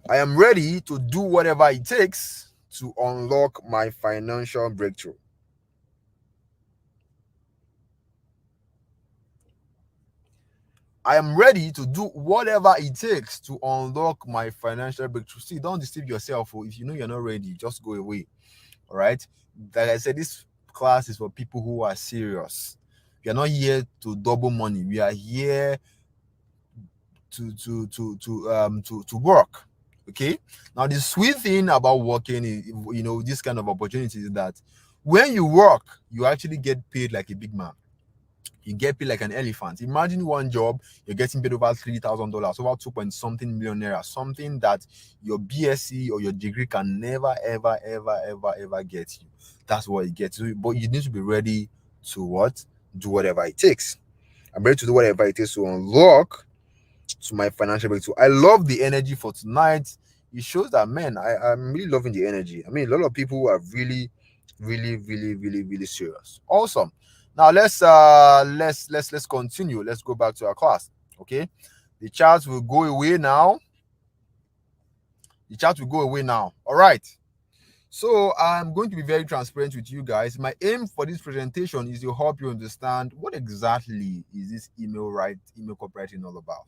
I am ready to do whatever it takes to unlock my financial breakthrough. I am ready to do whatever it takes to unlock my financial breakthrough. See, don't deceive yourself. If you know you're not ready, just go away. All right. Like I said, this class is for people who are serious. We are not here to double money. We are here to work. Okay. Now the sweet thing about working is, this kind of opportunity is that when you work, you actually get paid like a big man. You get paid like an elephant. Imagine one job, you're getting paid over $3,000, over 2 point something million naira, something that your BSc or your degree can never, ever, ever, ever, ever get you. That's what it gets. But you need to be ready to what? Do whatever it takes. I'm ready to do whatever it takes to unlock to my financial breakthrough. I love the energy for tonight. It shows that, man, I'm really loving the energy. I mean, a lot of people are really, really, really, really, really serious. Awesome. Now let's continue. Let's go back to our class. Okay, the charts will go away now. The chart will go away now. All right. So I'm going to be very transparent with you guys. My aim for this presentation is to help you understand what exactly is this email copywriting all about.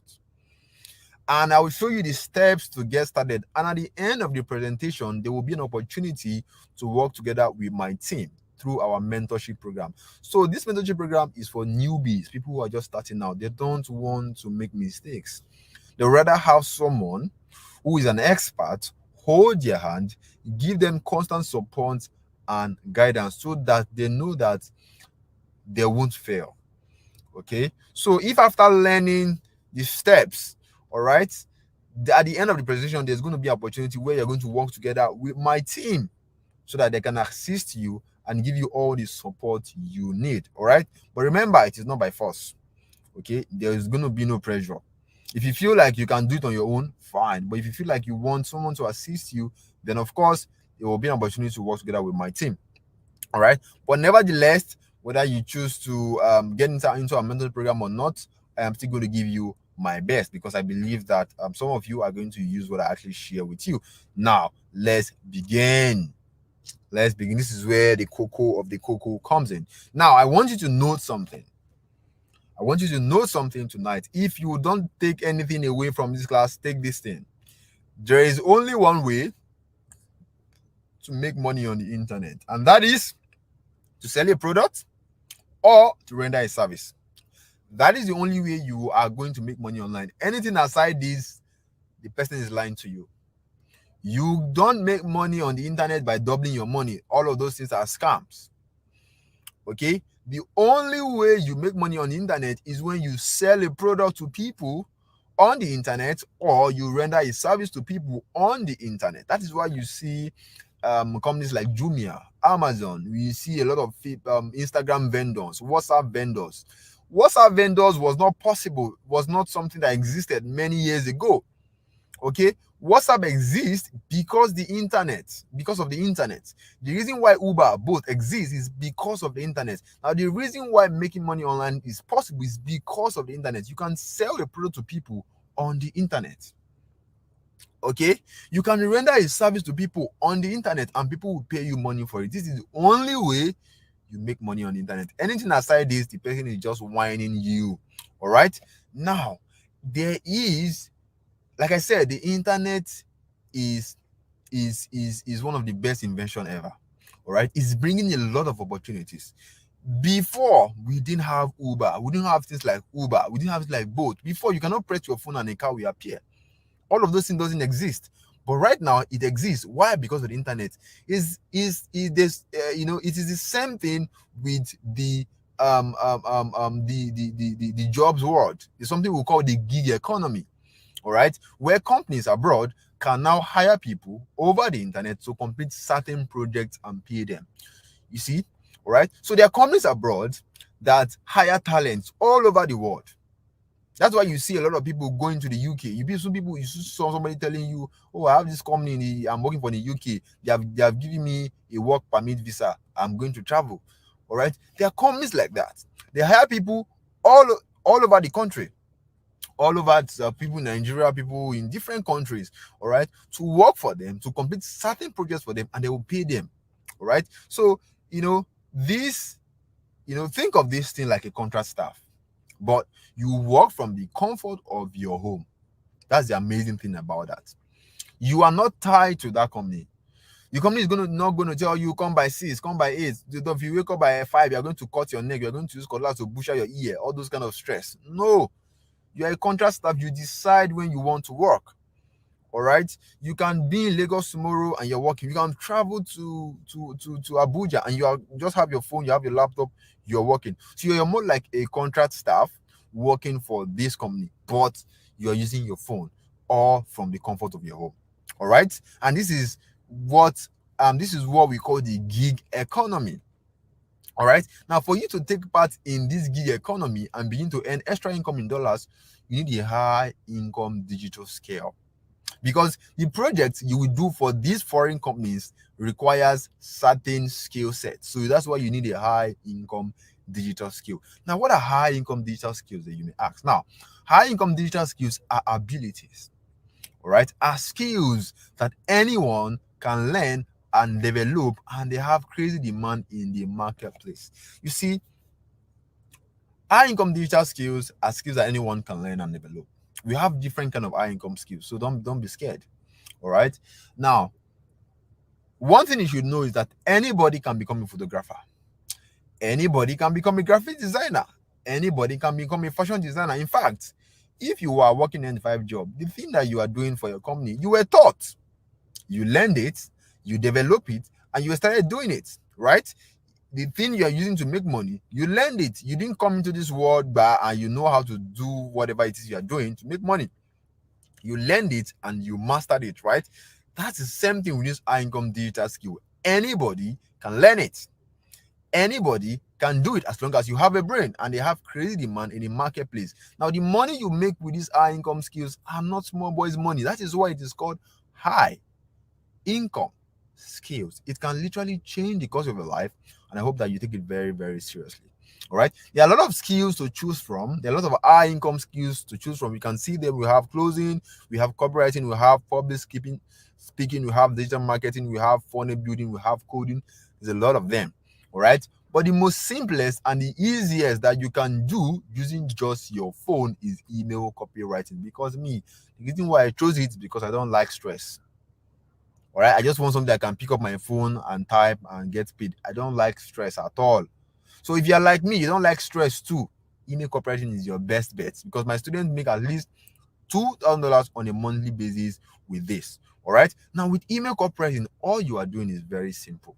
And I will show you the steps to get started. And at the end of the presentation, there will be an opportunity to work together with my team through our mentorship program. So this mentorship program is for newbies, people who are just starting out. They don't want to make mistakes. They rather have someone who is an expert hold their hand, give them constant support and guidance so that they know that they won't fail. Okay, so if after learning the steps, all right, at the end of the presentation, there's going to be an opportunity where you're going to work together with my team so that they can assist you and give you all the support you need. All right, but remember, it is not by force. Okay, there is going to be no pressure. If you feel like you can do it on your own, fine. But if you feel like you want someone to assist you, then of course there will be an opportunity to work together with my team. All right, but nevertheless, whether you choose to get into a mentoring program or not, I am still going to give you my best because I believe that some of you are going to use what I actually share with you. Now, let's begin. Let's begin. This is where the cocoa of the cocoa comes in. Now, I want you to note something. I want you to know something tonight. If you don't take anything away from this class, take this thing. There is only one way to make money on the internet, and that is to sell a product or to render a service. That is the only way you are going to make money online. Anything aside this, the person is lying to you. You don't make money on the internet by doubling your money. All of those things are scams. Okay? The only way you make money on the internet is when you sell a product to people on the internet, or you render a service to people on the internet. That is why you see companies like Jumia, Amazon. We see a lot of Instagram vendors, WhatsApp vendors. WhatsApp vendors was not possible, was not something that existed many years ago. Okay, WhatsApp exists because because of the internet. The reason why Uber both exist is because of the internet. Now, the reason why making money online is possible is because of the internet. You can sell a product to people on the internet. Okay, you can render a service to people on the internet and people will pay you money for it. This is the only way you make money on the internet. Anything aside this, the person is just whining you. All right, now there is, like I said, the internet is one of the best invention ever. All right, it's bringing a lot of opportunities. Before, we didn't have Uber, we didn't have things like Uber, we didn't have things like Bolt. Before, you cannot press your phone and a car will appear. All of those things doesn't exist, but right now it exists. Why? Because of the internet. This it is the same thing with the jobs world. It's something we call the gig economy. All right, where companies abroad can now hire people over the internet to complete certain projects and pay them. You see, all right. So there are companies abroad that hire talents all over the world. That's why you see a lot of people going to the UK. You saw somebody telling you, "Oh, I have this company. I'm working for the UK. They have given me a work permit visa. I'm going to travel." All right. There are companies like that. They hire people all over the country, all over people in Nigeria, people in different countries. All right, to work for them, to complete certain projects for them, and they will pay them. All right. So this, think of this thing like a contract staff, but you work from the comfort of your home. That's the amazing thing about that. You are not tied to that company. The company is not going to tell you, come by 6, come by 8. If you wake up by 5, you're going to cut your neck, you're going to use cutlass to butcher your ear, all those kind of stress. No, you're a contract staff. You decide when you want to work. All right, you can be in Lagos tomorrow and you're working. You can travel to Abuja and you are just have your phone, you have your laptop, you're working. So you're more like a contract staff working for this company, but you're using your phone or from the comfort of your home. All right, and this is what we call the gig economy. All right, now for you to take part in this gig economy and begin to earn extra income in dollars, you need a high income digital scale, because the project you will do for these foreign companies requires certain skill sets. So that's why you need a high income digital skill. Now, what are high income digital skills that you may ask? Now, high income digital skills are abilities, all right, are skills that anyone can learn and develop, and they have crazy demand in the marketplace. You see, high income digital skills are skills that anyone can learn and develop. We have different kind of high income skills, so don't be scared. All right, now one thing you should know is that anybody can become a photographer, anybody can become a graphic designer, anybody can become a fashion designer. In fact, if you are working in a 9-to-5 job, the thing that you are doing for your company, you were taught, you learned it, you develop it, and you started doing it, right? The thing you are using to make money, you learned it. You didn't come into this world and you know how to do whatever it is you are doing to make money. You learned it and you mastered it, right? That's the same thing with this high income digital skill. Anybody can learn it. Anybody can do it as long as you have a brain, and they have crazy demand in the marketplace. Now, the money you make with these high income skills are not small boys' money. That is why it is called high income skills. It can literally change the course of your life, and I hope that you take it very, very seriously. All right, there are a lot of skills to choose from. There are a lot of high income skills to choose from. You can see them. We have closing, we have copywriting, we have public speaking, we have digital marketing, we have funnel building, we have coding. There's a lot of them. All right, but the most simplest and the easiest that you can do using just your phone is email copywriting. Because the reason why I chose it is because I don't like stress. All right, I just want something I can pick up my phone and type and get paid. I don't like stress at all. So if you're like me, you don't like stress too, email copywriting is your best bet, because my students make at least $2,000 on a monthly basis with this. All right. Now, with email copywriting, all you are doing is very simple.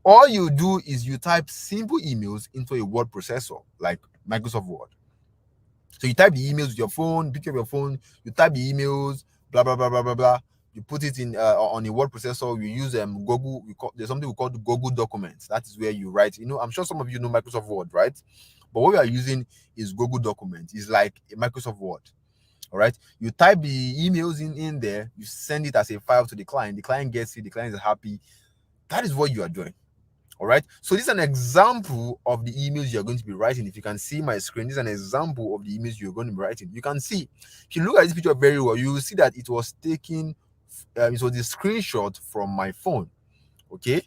All you do is you type simple emails into a word processor like Microsoft Word. So you type the emails with your phone, pick up your phone, you type the emails, blah blah blah blah blah blah. You put it in on a word processor. You use Google. There's something we call Google Documents. That is where you write. I'm sure some of you know Microsoft Word, right? But what we are using is Google Documents. It's like a Microsoft Word. All right. You type the emails in there. You send it as a file to the client. The client gets it. The client is happy. That is what you are doing. All right. So this is an example of the emails you're going to be writing. If you can see my screen, this is an example of the emails you're going to be writing. You can see, if you look at this picture very well, you will see that it was taken, it was a screenshot from my phone. Okay.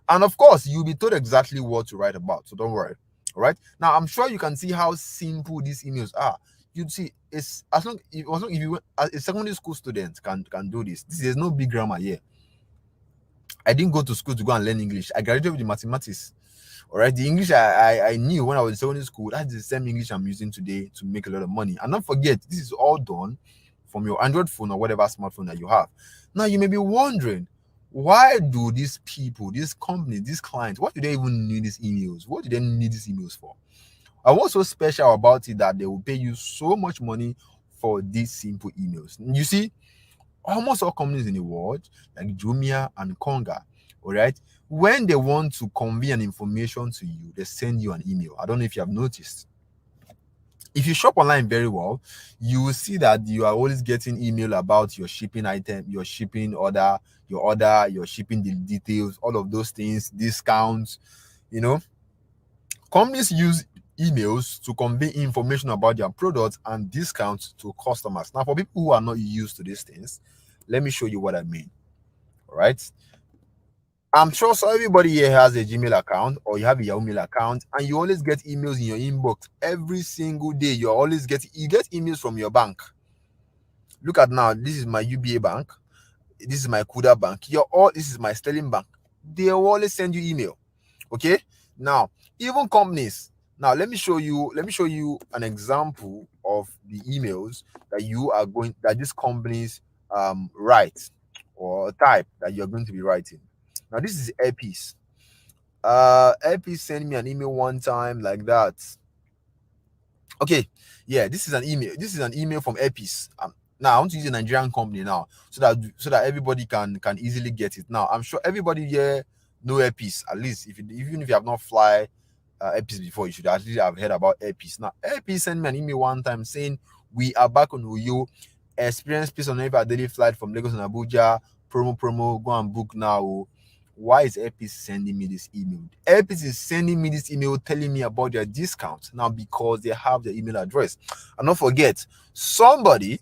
And of course, you'll be told exactly what to write about. So don't worry. All right. Now, I'm sure you can see how simple these emails are. You'd see, it's as long if you a secondary school student can do this. There's no big grammar here. I didn't go to school to go and learn English. I graduated with the mathematics. All right, the English I knew when I was in secondary school, that's the same English I'm using today to make a lot of money. And don't forget, this is all done from your Android phone or whatever smartphone that you have. Now, you may be wondering, why do these people, these companies, these clients, what do they even need these emails? What do they need these emails for? And what's so special about it that they will pay you so much money for these simple emails? You see, almost all companies in the world, like Jumia and Konga, all right, when they want to convey an information to you, they send you an email. I don't know if you have noticed. If you shop online very well, you will see that you are always getting email about your shipping item, your shipping order, your shipping details, all of those things, discounts. Companies use emails to convey information about their products and discounts to customers. Now, for people who are not used to these things, let me show you what I mean. All right. I'm sure so everybody here has a Gmail account or you have a Yahoo Mail account, and you always get emails in your inbox every single day. You get emails from your bank. Look at now, this is my UBA bank, this is my Kuda bank, this is my Sterling bank. They will always send you email. Okay. Now, even companies. Now, let me show you an example of the emails that these companies write or type that you're going to be writing. Now, this is Airpeace. Airpeace sent me an email one time like that. Okay, yeah, this is an email. This is an email from Airpeace. Now I want to use a Nigerian company now, so that everybody can easily get it. Now I'm sure everybody here know Airpeace. At least even if you have not fly Airpeace before, you should at least have heard about Airpeace. Now Airpeace sent me an email one time saying, "We are back on Uyo. Experience peace on every daily flight from Lagos and Abuja. Promo. Go and book now." Why is Airpeace sending me this email? Airpeace is sending me this email telling me about their discount now because they have their email address. And don't forget, somebody,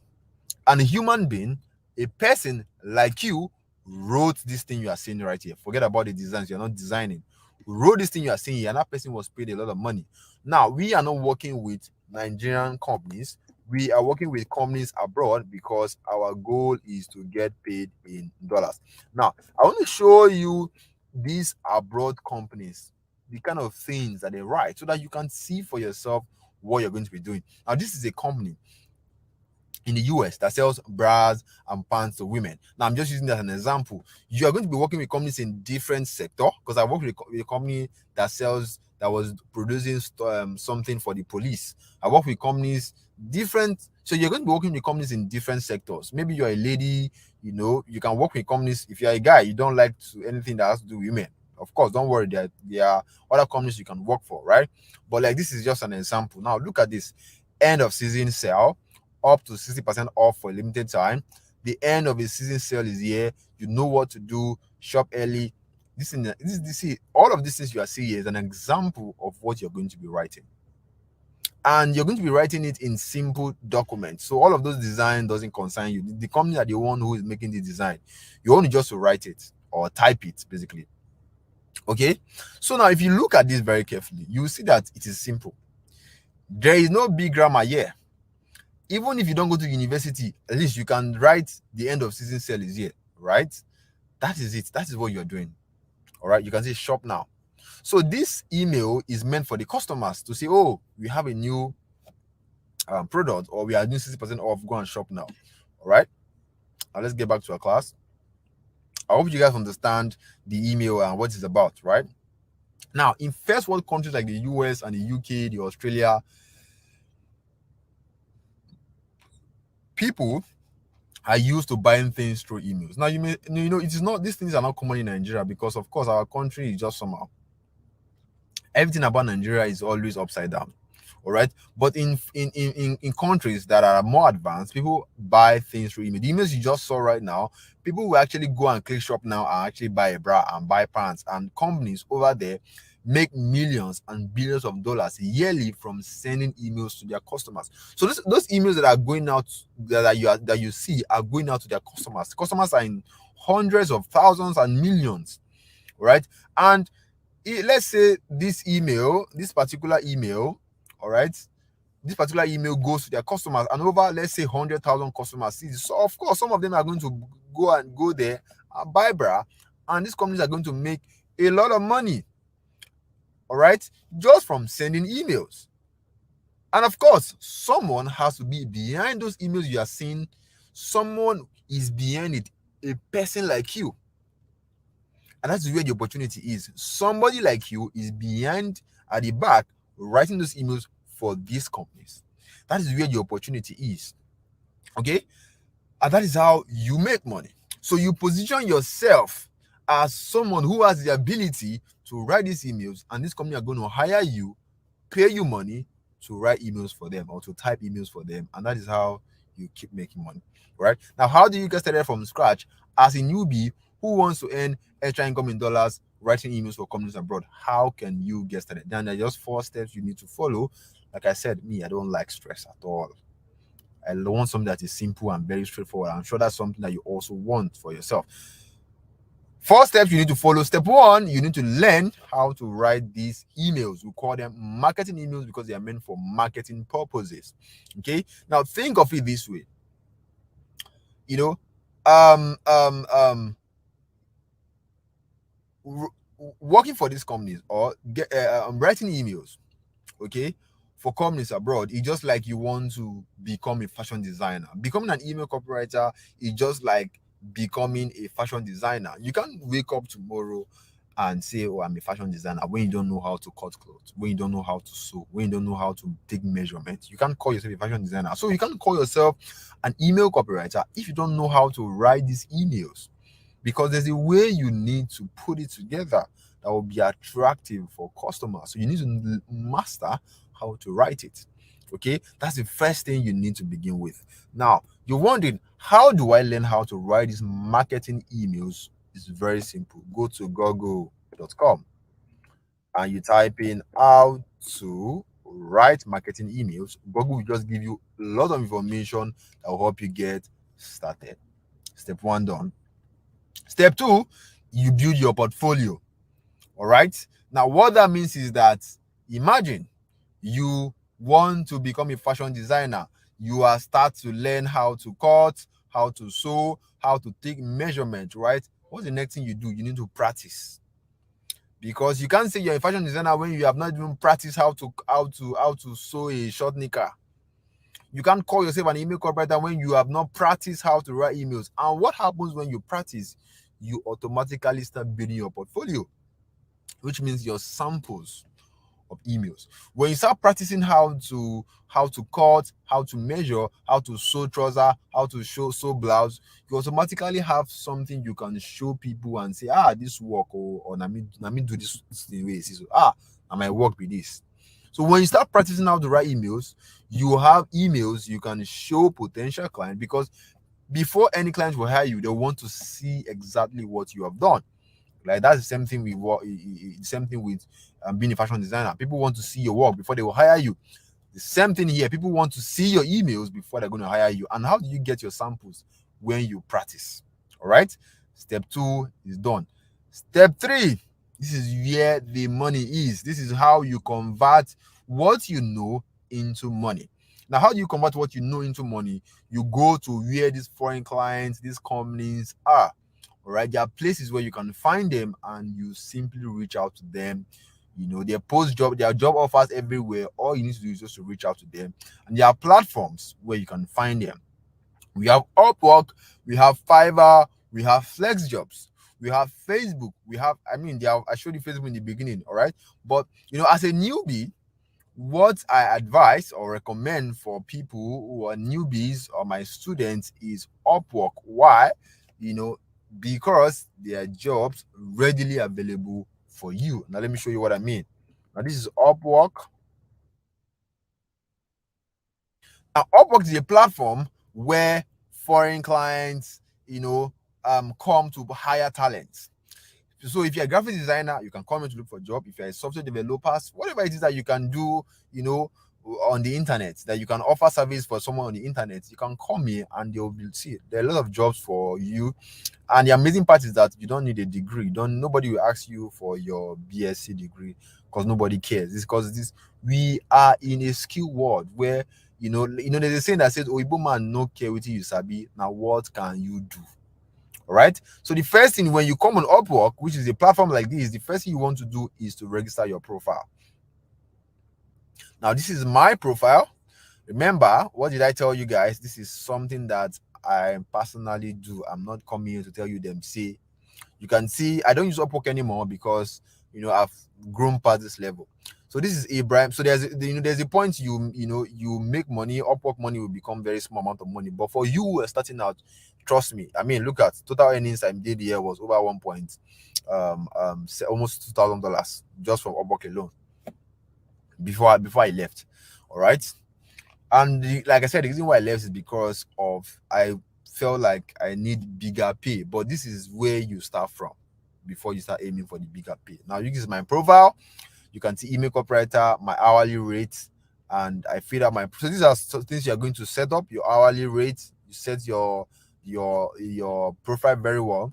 and a human being, a person like you, wrote this thing you are seeing right here. Forget about the designs, you're not designing. Wrote this thing you are seeing here, and that person was paid a lot of money. Now, we are not working with Nigerian companies. We are working with companies abroad because our goal is to get paid in dollars. Now, I want to show you these abroad companies, the kind of things that they write, so that you can see for yourself what you're going to be doing. Now, this is a company in the US that sells bras and pants to women. Now, I'm just using that as an example. You are going to be working with companies in different sector, because I worked with a company that was producing something for the police. I work with companies different. So you're going to be working with companies in different sectors. Maybe you're a lady, you can work with companies. If you're a guy, you don't like anything that has to do with women. Of course, don't worry, there are other companies you can work for, right? But like, this is just an example. Now, look at this end of season sale, up to 60% off for a limited time. The end of the season sale is here. You know what to do. Shop early. All of these things you are seeing here is an example of what you're going to be writing. And you're going to be writing it in simple documents. So all of those design doesn't concern you. The company are the one who is making the design. You only just to write it or type it, basically. Okay. So now, if you look at this very carefully, you will see that it is simple. There is no big grammar here. Even if you don't go to university, at least you can write the end of season sale is here, right? That is it. That is what you're doing. All right. You can say shop now. So this email is meant for the customers to say, oh, we have a new product, or we are doing 60% off, go and shop now. All right, now let's get back to our class. I hope you guys understand the email and what it's about, right? Now, in first world countries like the US and the UK, the Australia, people are used to buying things through emails. Now, it is not, these things are not common in Nigeria because, of course, our country is just somehow, everything about Nigeria is always upside down. All right, but in countries that are more advanced, people buy things through email. The emails you just saw right now, people will actually go and click shop now and actually buy a bra and buy pants, and companies over there make millions and billions of dollars yearly from sending emails to their customers. So those emails that are going out, that you see are going out to their customers. Customers are in hundreds of thousands and millions, right? And let's say this particular email, all right, this particular email goes to their customers, and over, let's say, 100,000 customers see this. So of course, some of them are going to go there and buy bra, and these companies are going to make a lot of money, all right, just from sending emails. And of course, someone has to be behind those emails you are seeing. Someone is behind it, a person like you. And that's where the opportunity is. Somebody like you is behind, at the back, writing those emails for these companies. That is where the opportunity is. Okay? And that is how you make money. So you position yourself as someone who has the ability to write these emails, and this company are going to hire you, pay you money to write emails for them or to type emails for them. And that is how you keep making money. Right? Now, how do you get started from scratch as a newbie who wants to earn extra income in dollars writing emails for companies abroad? How can you get started? Then there are just 4 steps you need to follow. Like I said, I don't like stress at all. I want something that is simple and very straightforward. I'm sure that's something that you also want for yourself. 4 steps you need to follow. Step 1, you need to learn how to write these emails. We call them marketing emails because they are meant for marketing purposes. Okay. Now think of it this way. Working for these companies or writing emails, okay, for companies abroad, it's just like you want to become a fashion designer. Becoming an email copywriter is just like becoming a fashion designer. You can't wake up tomorrow and say, oh, I'm a fashion designer, when you don't know how to cut clothes, when you don't know how to sew, when you don't know how to take measurements. You can't call yourself a fashion designer. So you can't call yourself an email copywriter if you don't know how to write these emails, because there's a way you need to put it together that will be attractive for customers. So you need to master how to write it. Okay, that's the first thing you need to begin with. Now, you're wondering, how do I learn how to write these marketing emails? It's very simple. Go to google.com and you type in how to write marketing emails. Google will just give you a lot of information that will help you get started. Step 1 done. Step 2, you build your portfolio. All right. Now, what that means is that, imagine you want to become a fashion designer. You are start to learn how to cut, how to sew, how to take measurement, right? What's the next thing you do? You need to practice, because you can't say you're a fashion designer when you have not even practiced how to sew a short knicker. You can't call yourself an email copywriter when you have not practiced how to write emails. And what happens when you practice? You automatically start building your portfolio, which means your samples of emails. When you start practicing how to cut, how to measure, how to sew trouser, how to sew blouse, you automatically have something you can show people and say, this work, or let me do this the way. So I might work with this. So when you start practicing how to write emails, you have emails you can show potential clients, because before any client will hire you, they want to see exactly what you have done. Like, that's the same thing with being a fashion designer. People want to see your work before they will hire you. The same thing here. People want to see your emails before they're going to hire you. And how do you get your samples? When you practice. All right. Step 2 is done. Step 3. This is where the money is. This is how you convert what you know into money. Now, how do you convert what you know into money? You go to where these foreign clients, these companies are. All right, there are places where you can find them and you simply reach out to them. They post there are job offers everywhere. All you need to do is just to reach out to them, and there are platforms where you can find them. We have Upwork, we have Fiverr, we have FlexJobs, we have Facebook, we have, I showed you Facebook in the beginning, all right? But, as a newbie, what I advise or recommend for people who are newbies or my students is Upwork. Why? Because there are jobs readily available for you. Now, let me show you what I mean. Now, this is Upwork. Now, Upwork is a platform where foreign clients, come to hire talent. So if you're a graphic designer, you can come in to look for a job. If you're a software developer, whatever it is that you can do, on the internet, that you can offer service for someone on the internet, you can come here and they'll see there are a lot of jobs for you. And the amazing part is that you don't need a degree. Nobody will ask you for your BSc degree because nobody cares. It's because we are in a skill world where there's a saying that says, "Oyibo man no care what you sabi. Now what can you do?" All right. So the first thing when you come on Upwork, which is a platform like this, the first thing you want to do is to register your profile. Now, this is my profile. Remember, what did I tell you guys? This is something that I personally do. I'm not coming here to tell you them. See, you can see I don't use Upwork anymore because I've grown past this level. So this is Abraham. So there's a point you make money. Upwork money will become very small amount of money. But for you who are starting out, trust me. I mean, look at total earnings I did here was over almost $2,000 just from Upwork alone before I left. All right. And like I said, the reason why I left is because of I felt like I need bigger pay. But this is where you start from before you start aiming for the bigger pay. Now, this is my profile. You can see email copywriter, my hourly rate, and I feed out so these are things you are going to set up. Your hourly rate, you set your profile very well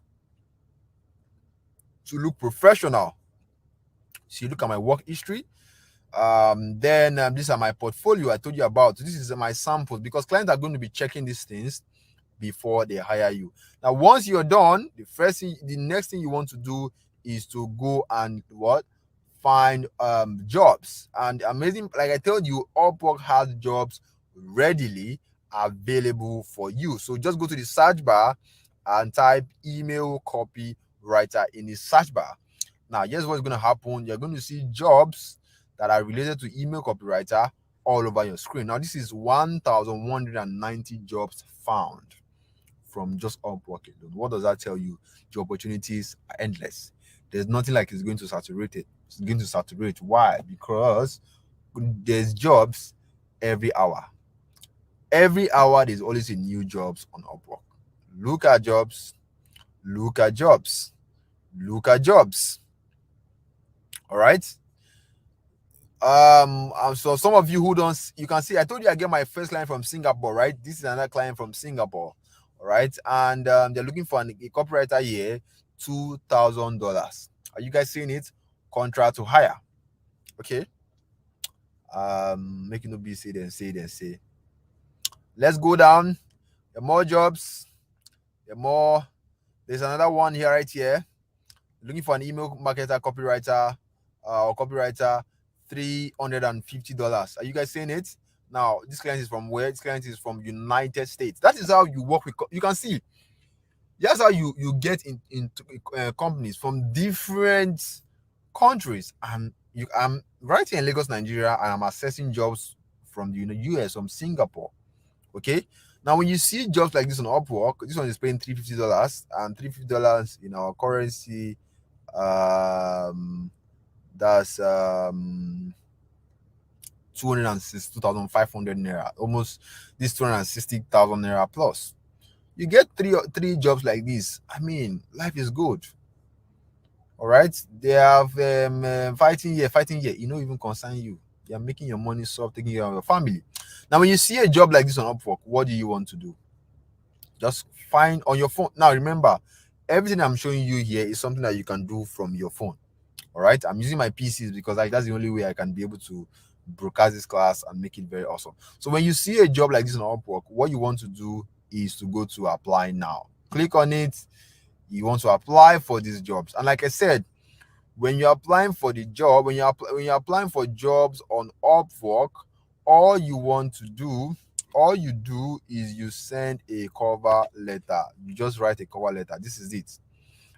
to look professional. So you look at my work history. Then these are my portfolio I told you about. This is my samples because clients are going to be checking these things before they hire you. Now, once you're done, the next thing you want to do is to go and find jobs. And amazing, like I told you, Upwork has jobs readily available for you. So just go to the search bar and type email copywriter in the search bar. Now, here's what's going to happen. You're going to see jobs that are related to email copywriter all over your screen. Now, this is 1,190 jobs found from just Upwork alone. What does that tell you? The opportunities are endless. There's nothing like it's going to saturate it. It's going to saturate. Why? Because there's jobs every hour. Every hour, there's always a new jobs on Upwork. Look at jobs. Look at jobs. Look at jobs. All right. So some of you who don't, you can see I told you I get my first client from Singapore, right? This is another client from Singapore, all right? And they're looking for a copywriter here, $2,000. Are you guys seeing it? Contract to hire. Okay. Making no be say. Let's go down. There are more jobs. There's another one here, right here. Looking for an email marketer, copywriter, or copywriter, $350. Are you guys seeing it? Now, this client is from where? This client is from United States. That is how you work with. You can see. That's how you get into companies from different countries. And I'm right here in Lagos, Nigeria, and I'm assessing jobs from the US, from Singapore. Okay. Now, when you see jobs like this on Upwork, this one is paying $350, and $350 in our currency, that's 262,500 naira, almost this 260,000 naira plus. You get three jobs like this. I mean, life is good. All right, they have fighting here. You know, even concern you. They are making your money, so taking care of your family. Now, when you see a job like this on Upwork, what do you want to do? Just find on your phone. Now, remember, everything I'm showing you here is something that you can do from your phone. All right, I'm using my PCs because that's the only way I can be able to broadcast this class and make it very awesome. So when you see a job like this on Upwork, what you want to do is to go to apply now. Click on it. You want to apply for these jobs. And like I said, when you're applying for the job, when you're applying for jobs on Upwork, all you want to do, all you do is you send a cover letter. You just write a cover letter. This is it.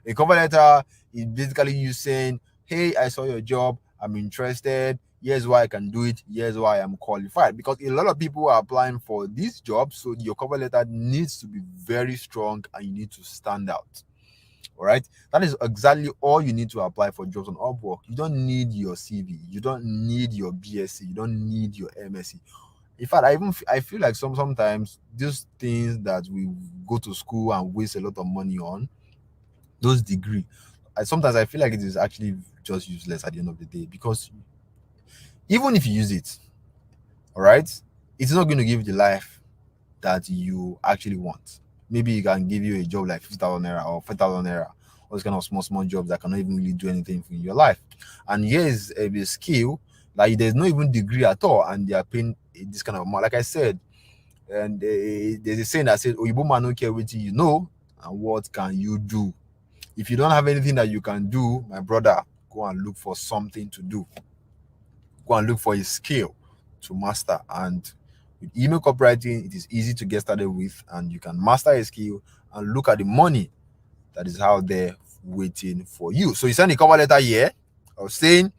A cover letter is basically you saying, hey, I saw your job, I'm interested, here's why I can do it, here's why I'm qualified. Because a lot of people are applying for these jobs, so your cover letter needs to be very strong and you need to stand out. All right, that is exactly all you need to apply for jobs on Upwork. You don't need your CV, you don't need your BSc, you don't need your MSc. In fact, I feel like sometimes these things that we go to school and waste a lot of money on, those degree, sometimes I feel like it is actually just useless at the end of the day, because even if you use it, all right, it's not going to give you the life that you actually want. Maybe it can give you a job like 50,000 naira or 5,000 naira, or those kind of small jobs that cannot even really do anything for your life. And here is a skill like there's no even degree at all, and they are paying this kind of amount. Like I said, and there's a saying that says, "Oyibo man don't care what you know, and what can you do." If you don't have anything that you can do, my brother, go and look for something to do. Go and look for a skill to master. And with email copywriting, it is easy to get started with, and you can master a skill and look at the money that is out there waiting for you. So you send a cover letter here. I was saying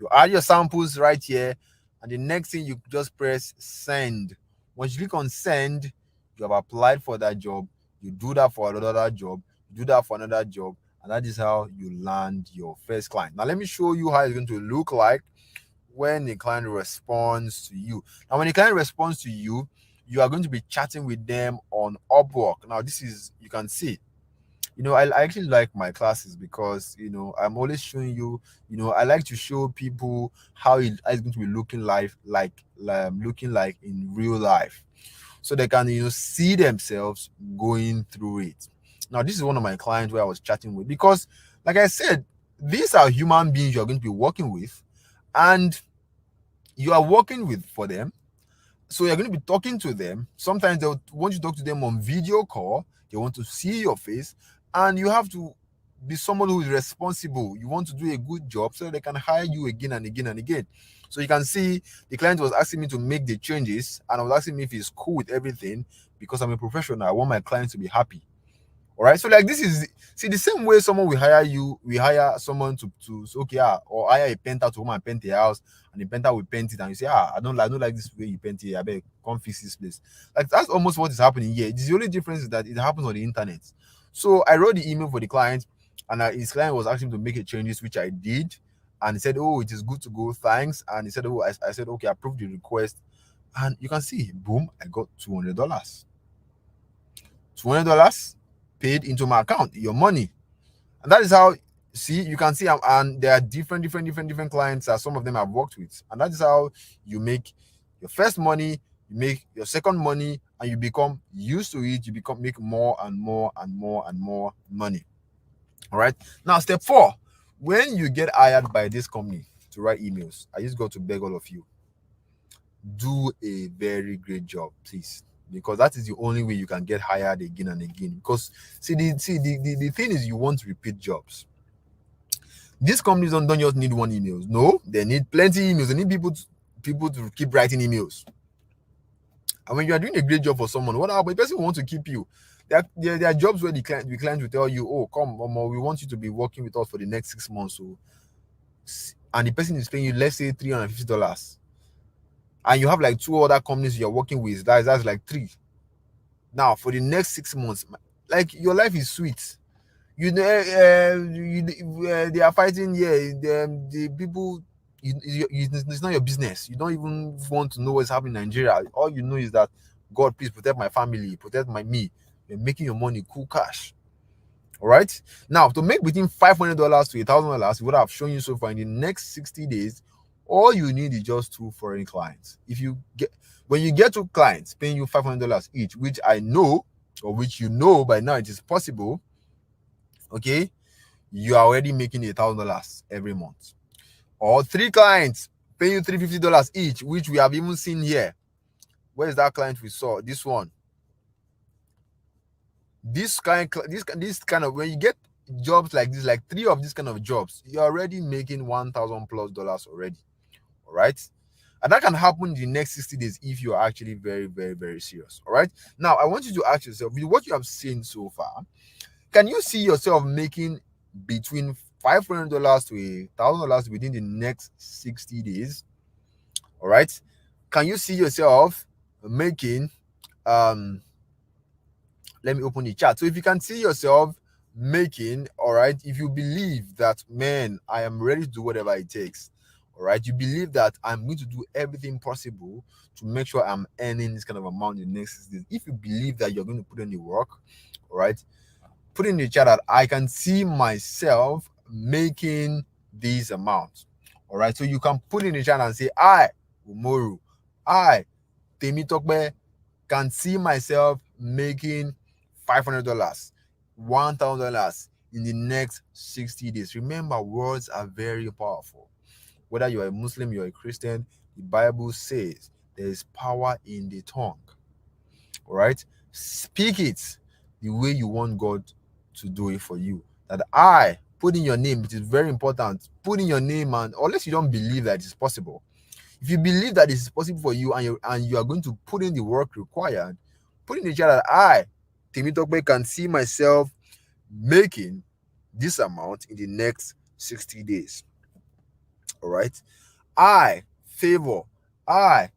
you add your samples right here, and the next thing you just press send. Once you click on send, you have applied for that job. You do that for another job, you do that for another job, and that is how you land your first client. Now let me show you how it's going to look like when the client responds to you. Now when the client responds to you, you are going to be chatting with them on Upwork. Now this is, you can see, I actually like my classes because I'm always showing you, I like to show people how it's going to be looking looking like in real life, so they can see themselves going through it. Now this is one of my clients where I was chatting with, because like I said, these are human beings you're going to be working with, and you are working with for them. So you're going to be talking to them. Sometimes they'll want you to talk to them on video call. They want to see your face, and you have to be someone who is responsible. You want to do a good job so they can hire you again and again and again. So you can see the client was asking me to make the changes, and I was asking me if he's cool with everything, because I'm a professional. I want my clients to be happy. All right. So like this is, see, the same way someone will hire you, we hire someone to okay, or hire a painter to come and paint a house, and the painter will paint it, and you say, I don't like this way you paint it. I beg, come fix this place. Like that's almost what is happening here. The only difference is that it happens on the internet. So I wrote the email for the client, and his client was asking to make a changes, which I did, and he said, "Oh, it is good to go, thanks." And he said, "Oh," I said, "Okay, approve the request," and you can see, boom, I got $200. $200 paid into my account, your money. And that is how, see, you can see, and there are different clients that some of them I've worked with, and that is how you make your first money, you make your second money, and you become used to it. You make more and more and more and more money. All right, now step 4, when you get hired by this company to write emails, I just got to beg all of you, do a very great job, please, because that is the only way you can get hired again and again. Because the thing is, you want repeat jobs. These companies don't just need one emails. No, they need plenty emails. They need people to keep writing emails. And when you are doing a great job for someone, what about the person who wants to keep you? There are jobs where the client will tell you, "Oh, come, we want you to be working with us for the next 6 months." So, and the person is paying you, let's say, $350, and you have like 2 other companies you're working with. That's like 3. Now for the next 6 months, like, your life is sweet. They are fighting here. The people, it's not your business. You don't even want to know what's happening in Nigeria. All you know is that, God, please protect my family, protect me. You're making your money, cool cash. All right. Now, to make between $500 to $1,000, what I've shown you so far, in the next 60 days, all you need is just 2 foreign clients. When you get 2 clients paying you $500 each, which I know, or which by now, it is possible. Okay, you are already making $1,000 every month. Or 3 clients paying you $350 each, which we have even seen here. Where is that client we saw? This one. This kind of, when you get jobs like this, like three of these kind of jobs, you're already making $1,000+ already. All right. And that can happen in the next 60 days if you're actually very, very, very serious. All right. Now, I want you to ask yourself, with what you have seen so far, can you see yourself making between $500 to $1,000 within the next 60 days? All right. Can you see yourself making, let me open the chat. So if you can see yourself making, all right, if you believe that, man, I am ready to do whatever it takes, all right, you believe that I'm going to do everything possible to make sure I'm earning this kind of amount in the next 6 days. If you believe that you're going to put in the work, all right, put in the chat that I can see myself making these amounts. All right, so you can put in the chat and say, I, Umoru, I, Temitokbe, can see myself making $500, $1,000 in the next 60 days. Remember, words are very powerful. Whether you're a Muslim, you're a Christian, the Bible says there is power in the tongue. All right, speak it the way you want God to do it for you. That I put in your name, it is very important. Put in your name, and unless you don't believe that it's possible. If you believe that it is possible for you, and you are going to put in the work required, put in the chat that I, Temitokbe, can see myself making this amount in the next 60 days. All right. I, Favor, I,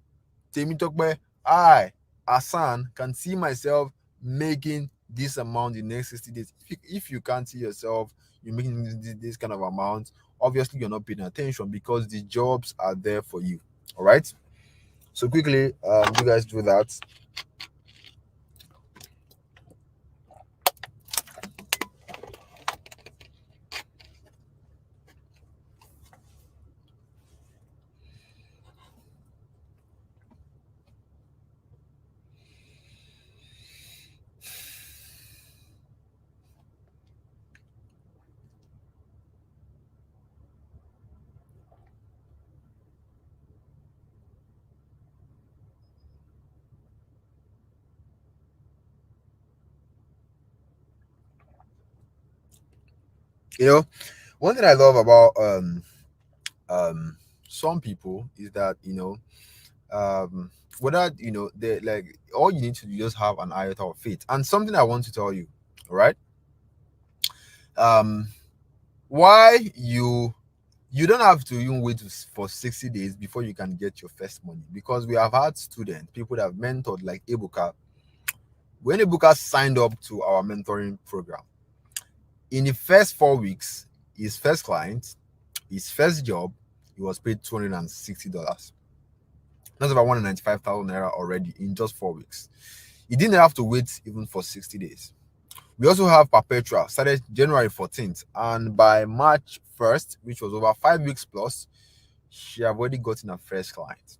Temitokbe, I, Asan, can see myself making this amount in the next 60 days. If you can't see yourself, you're making this kind of amount, obviously you're not paying attention, because the jobs are there for you. All right. So quickly, you guys do that. You know, one thing I love about some people is that, whether they like, all you need to do is just have an iota of faith. And something I want to tell you, all right, why you don't have to even wait for 60 days before you can get your first money, because we have had students, people that have mentored, like Ebuka. When Ebuka signed up to our mentoring program, in the first 4 weeks, his first client, his first job, he was paid $260. That's about 195,000 naira already in just 4 weeks. He didn't have to wait even for 60 days. We also have Perpetua, started January 14th, and by March 1st, which was over 5 weeks plus, she have already gotten her first client.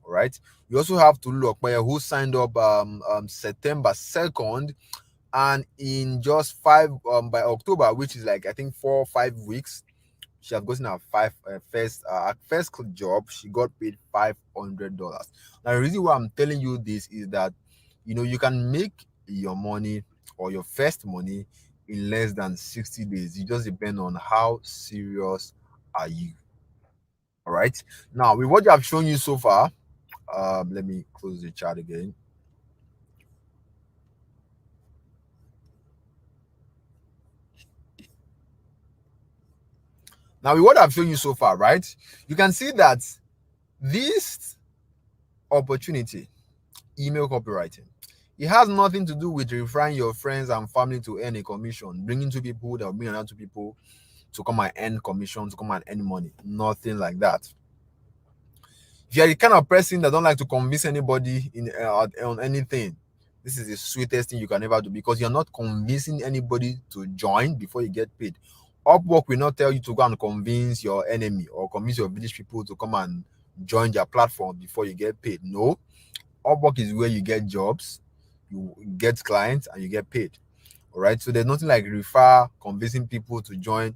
All right. We also have Tulu Okpeye, who signed up September 2nd, and in just by October, which is like I think 4 or 5 weeks, she has gotten her first job. She got paid $500. Now, the reason why I'm telling you this is that you can make your money or your first money in less than 60 days. It just depends on how serious are you. All right. Now, with what I've shown you so far, let me close the chat again. Now, with what I've shown you so far, right, you can see that this opportunity, email copywriting, it has nothing to do with referring your friends and family to earn a commission, bringing two people that will bring another two people to come and earn commission, to come and earn money. Nothing like that. If you're the kind of person that don't like to convince anybody on anything, this is the sweetest thing you can ever do, because you're not convincing anybody to join before you get paid. Upwork will not tell you to go and convince your enemy or convince your village people to come and join their platform before you get paid. No. Upwork is where you get jobs, you get clients, and you get paid. All right. So there's nothing like refer, convincing people to join,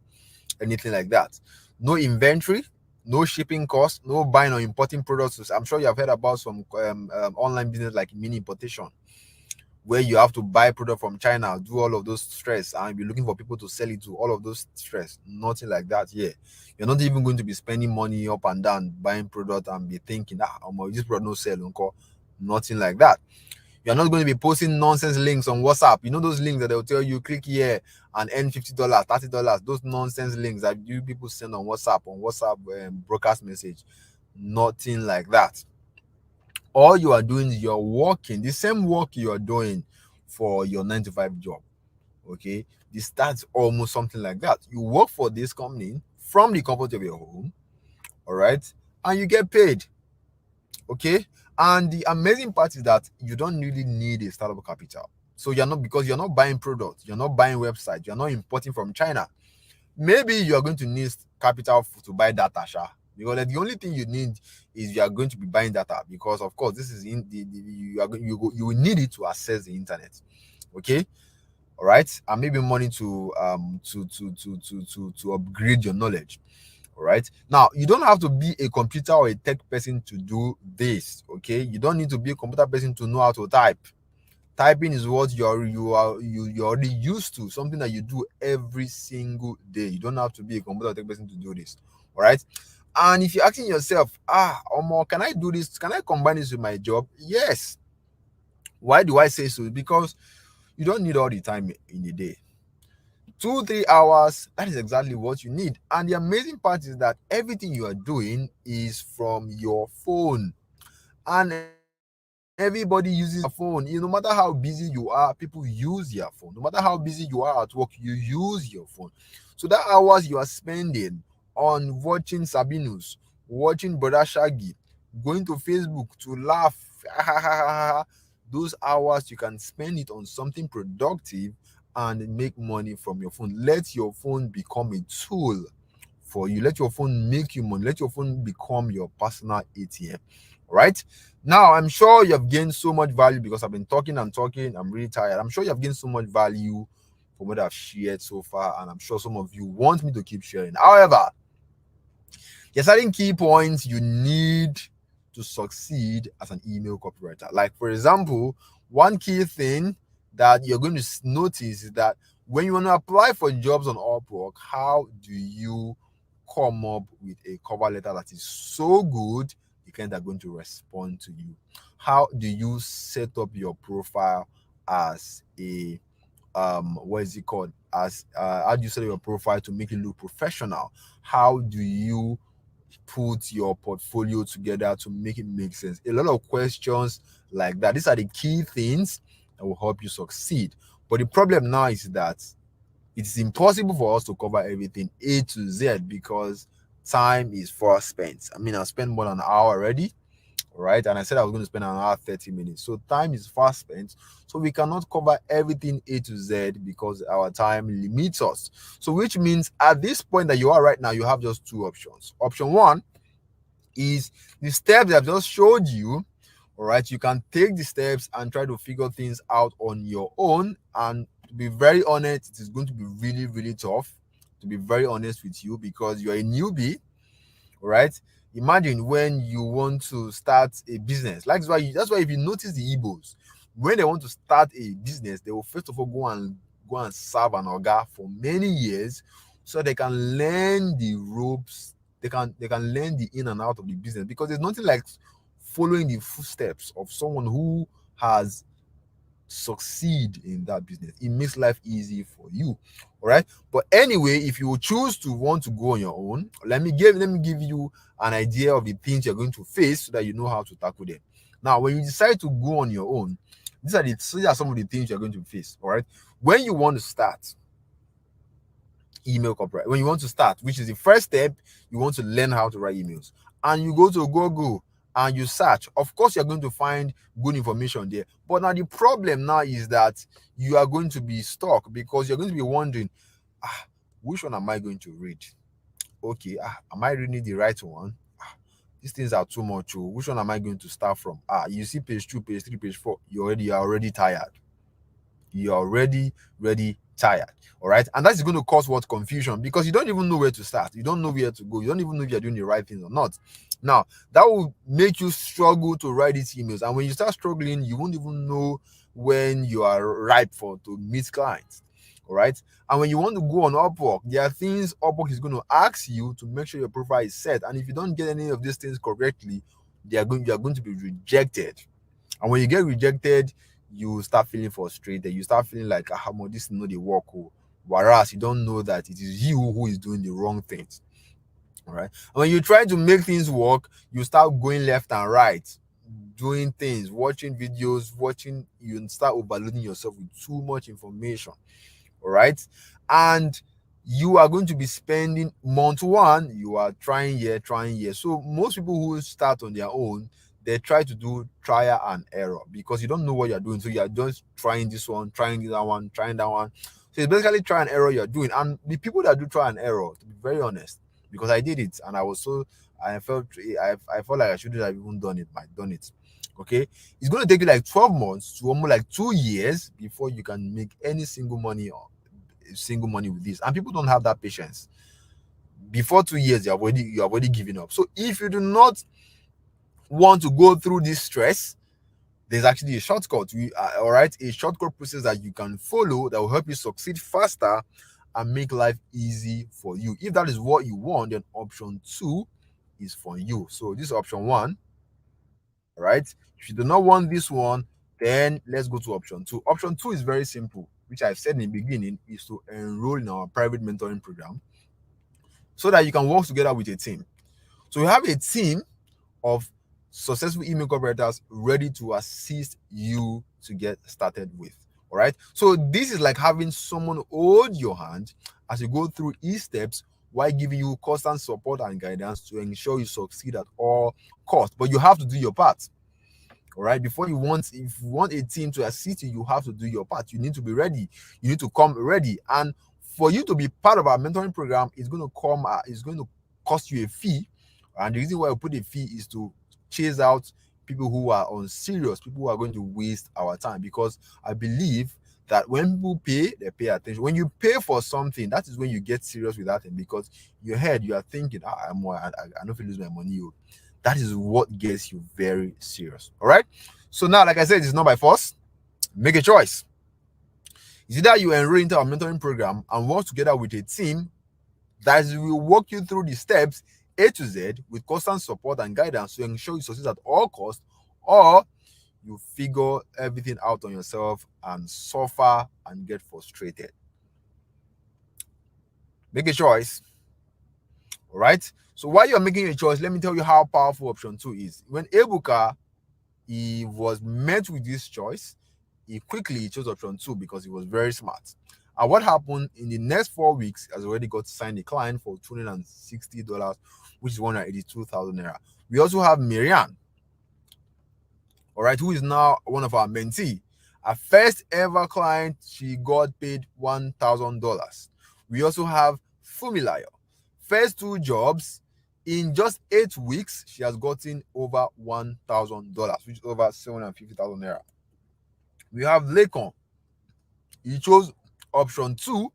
anything like that. No inventory, no shipping costs, no buying or importing products. I'm sure you have heard about some online business like mini importation, where you have to buy product from China, do all of those stress, and be looking for people to sell it to, all of those stress. Nothing like that here. You're not even going to be spending money up and down buying product and be thinking, this product no sell, uncle. Nothing like that. You're not going to be posting nonsense links on WhatsApp. You know those links that they'll tell you click here and earn $50, $30. Those nonsense links that you people send on WhatsApp broadcast message. Nothing like that. All you are doing is you're working the same work you are doing for your 9 to 5 job. Okay, this starts almost something like that. You work for this company from the comfort of your home, all right, and you get paid. Okay, and the amazing part is that you don't really need a startup capital. So because you're not buying products, you're not buying websites, you're not importing from China. Maybe you are going to need capital to buy data, because the only thing you need is you are going to be buying data, because of course this is you will need it to access the internet. Okay, all right, and maybe money to upgrade your knowledge. All right, now you don't have to be a computer or a tech person to do this. Okay, you don't need to be a computer person to know how to type. Typing is what you're already used to, something that you do every single day. You don't have to be a computer or tech person to do this. All right, and if you're asking yourself, can I do this, can I combine this with my job? Yes. Why do I say so? Because you don't need all the time in a day. 2-3 hours, that is exactly what you need. And the amazing part is that everything you are doing is from your phone, and everybody uses a phone. No matter how busy you are, people use your phone. No matter how busy you are at work, you use your phone. So that hours you are spending on watching Sabinus, watching Brother Shaggy, going to Facebook to laugh, those hours you can spend it on something productive and make money from your phone. Let your phone become a tool for you. Let your phone make you money. Let your phone become your personal ATM. Right now, I'm sure you have gained so much value, because I've been talking and talking. I'm really tired. I'm sure you have gained so much value from what I've shared so far, and I'm sure some of you want me to keep sharing. However, there are certain key points you need to succeed as an email copywriter. Like, for example, one key thing that you're going to notice is that when you want to apply for jobs on Upwork, how do you come up with a cover letter that is so good the clients are going to respond to you? How do you set up your profile as a what is it called, as how do you set up your profile to make it look professional? How do you put your portfolio together to make it make sense? A lot of questions like that. These are the key things that will help you succeed. But the problem now is that it's impossible for us to cover everything A to Z, because time is fast spent. I mean, I spent more than an hour already, right? And I said I was going to spend an hour 30 minutes. So time is fast spent. So we cannot cover everything A to Z because our time limits us. So which means at this point that you are right now, you have just two options. Option one is the steps that I've just showed you. All right, you can take the steps and try to figure things out on your own. And to be very honest, it is going to be really, really tough, to be very honest with you, because you're a newbie. All right, imagine when you want to start a business. That's why if you notice the Igbos, when they want to start a business, they will first of all go and serve an oga for many years, so they can learn the ropes. They can learn the in and out of the business, because there's nothing like following the footsteps of someone who has succeed in that business. It makes life easy for you. All right, but anyway, if you choose to want to go on your own, let me give you an idea of the things you're going to face, so that you know how to tackle them. Now, when you decide to go on your own, these are some of the things you're going to face. All right, when you want to start email copyright, when you want to start, which is the first step, you want to learn how to write emails, and you go to Google and you search. Of course, you're going to find good information there. But now the problem now is that you are going to be stuck, because you're going to be wondering, which one am I going to read? Okay, am I reading the right one? These things are too much. Which one am I going to start from? You see page 2, page 3, page 4. You're already tired. You're already tired. All right, and that's going to cause what? Confusion, because you don't even know where to start. You don't know where to go. You don't even know if you're doing the right thing or not. Now, that will make you struggle to write these emails, and when you start struggling, you won't even know when you are ripe for to meet clients. All right. And when you want to go on Upwork, there are things Upwork is going to ask you to make sure your profile is set. And if you don't get any of these things correctly, you are going to be rejected. And when you get rejected, you start feeling frustrated. You start feeling like, ah, this is not the work. Oh. Whereas you don't know that it is you who is doing the wrong things. All right. And when you try to make things work, you start going left and right, doing things, watching videos, you start overloading yourself with too much information. All right. And you are going to be spending month one, you are trying here. So most people who start on their own, they try to do trial and error because you don't know what you're doing. So you're just trying this one, trying that one, trying that one. So it's basically try and error you're doing. And the people that do try and error, to be very honest, because I did it and I felt like I shouldn't have even done it. Okay, it's going to take you like 12 months to almost like 2 years before you can make any single money with this, and people don't have that patience. Before 2 years, you're already giving up. So if you do not want to go through this stress, there's actually a shortcut. All right, a shortcut process that you can follow that will help you succeed faster and make life easy for you. If that is what you want, then option 2 is for you. So this is option 1. All right. If you do not want this one, then let's go to option 2. Option 2 is very simple, which I've said in the beginning, is to enroll in our private mentoring program so that you can work together with a team. So we have a team of successful email copywriters ready to assist you to get started with. All right. So this is like having someone hold your hand as you go through each steps while giving you constant support and guidance to ensure you succeed at all costs. But you have to do your part. All right. If you want a team to assist you, you have to do your part. You need to be ready. You need to come ready. And for you to be part of our mentoring program, it's going to cost you a fee. And the reason why we put a fee is to chase out people who are unserious, people who are going to waste our time. Because I believe that when people pay, they pay attention. When you pay for something, that is when you get serious with that thing. Because in your head, you are thinking, I don't feel lose my money. That is what gets you very serious. All right. So now, like I said, it's not by force. Make a choice. Is either you enroll into our mentoring program and work together with a team that will walk you through the steps A to Z with constant support and guidance to ensure you succeed at all costs, or you figure everything out on yourself and suffer and get frustrated. Make a choice. All right. So while you're making a choice, let me tell you how powerful option 2 is. When Ebuka, he was met with this choice, he quickly chose option 2 because he was very smart. And what happened in the next 4 weeks, has already got to sign a client for $260, which is 182,000 naira. We also have Marianne, all right, who is now one of our mentee. Our first ever client, she got paid $1,000. We also have Fumilayo. First 2 jobs, in just 8 weeks, she has gotten over $1,000, which is over 750,000 naira. We have Lekon. He chose option 2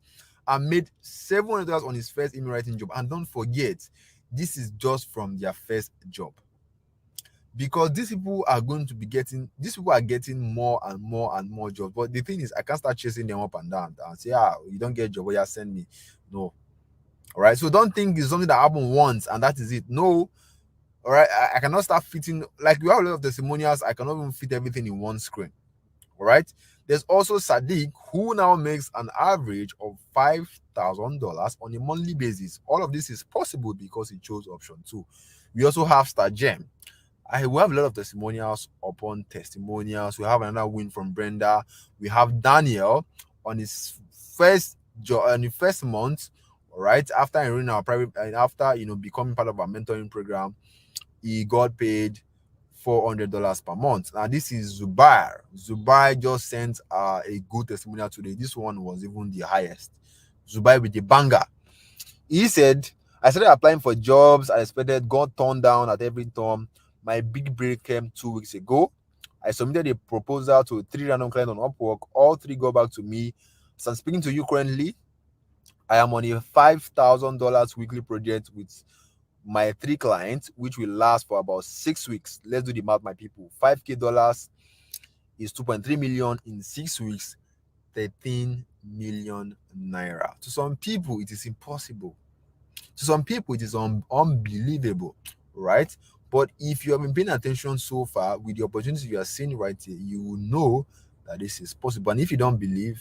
and made $700 on his first email writing job. And don't forget, this is just from their first job. Because these people are getting more and more jobs. But the thing is, I can't start chasing them up and down and say, you don't get a job, well, send me. No. All right. So don't think it's something that happened once and that is it. No. All right. I cannot start fitting, like we have a lot of testimonials. I cannot even fit everything in one screen. All right. There's also Sadiq, who now makes an average of $5,000 on a monthly basis. All of this is possible because he chose option 2. We also have Star Gem. We have a lot of testimonials upon testimonials. We have another win from Brenda. We have Daniel on his first job, on the first month. All right, after enrolling our private, after becoming part of our mentoring program, he got paid $400 per month. Now this is Zubair. Zubair just sent a good testimonial today. This one was even the highest. Zubair with the banger. He said, I started applying for jobs I expected, got turned down at every turn. My big break came 2 weeks ago. I submitted a proposal to 3 random clients on Upwork. All 3 got back to me. So I'm speaking to you currently. I am on a $5,000 weekly project with my 3 clients, which will last for about 6 weeks. Let's do the math, my people. $5,000 is 2.3 million. In 6 weeks, 13 million naira. To some people, it is impossible. To some people, it is unbelievable, right? But if you have been paying attention so far with the opportunities you are seeing right here, you will know that this is possible. And if you don't believe,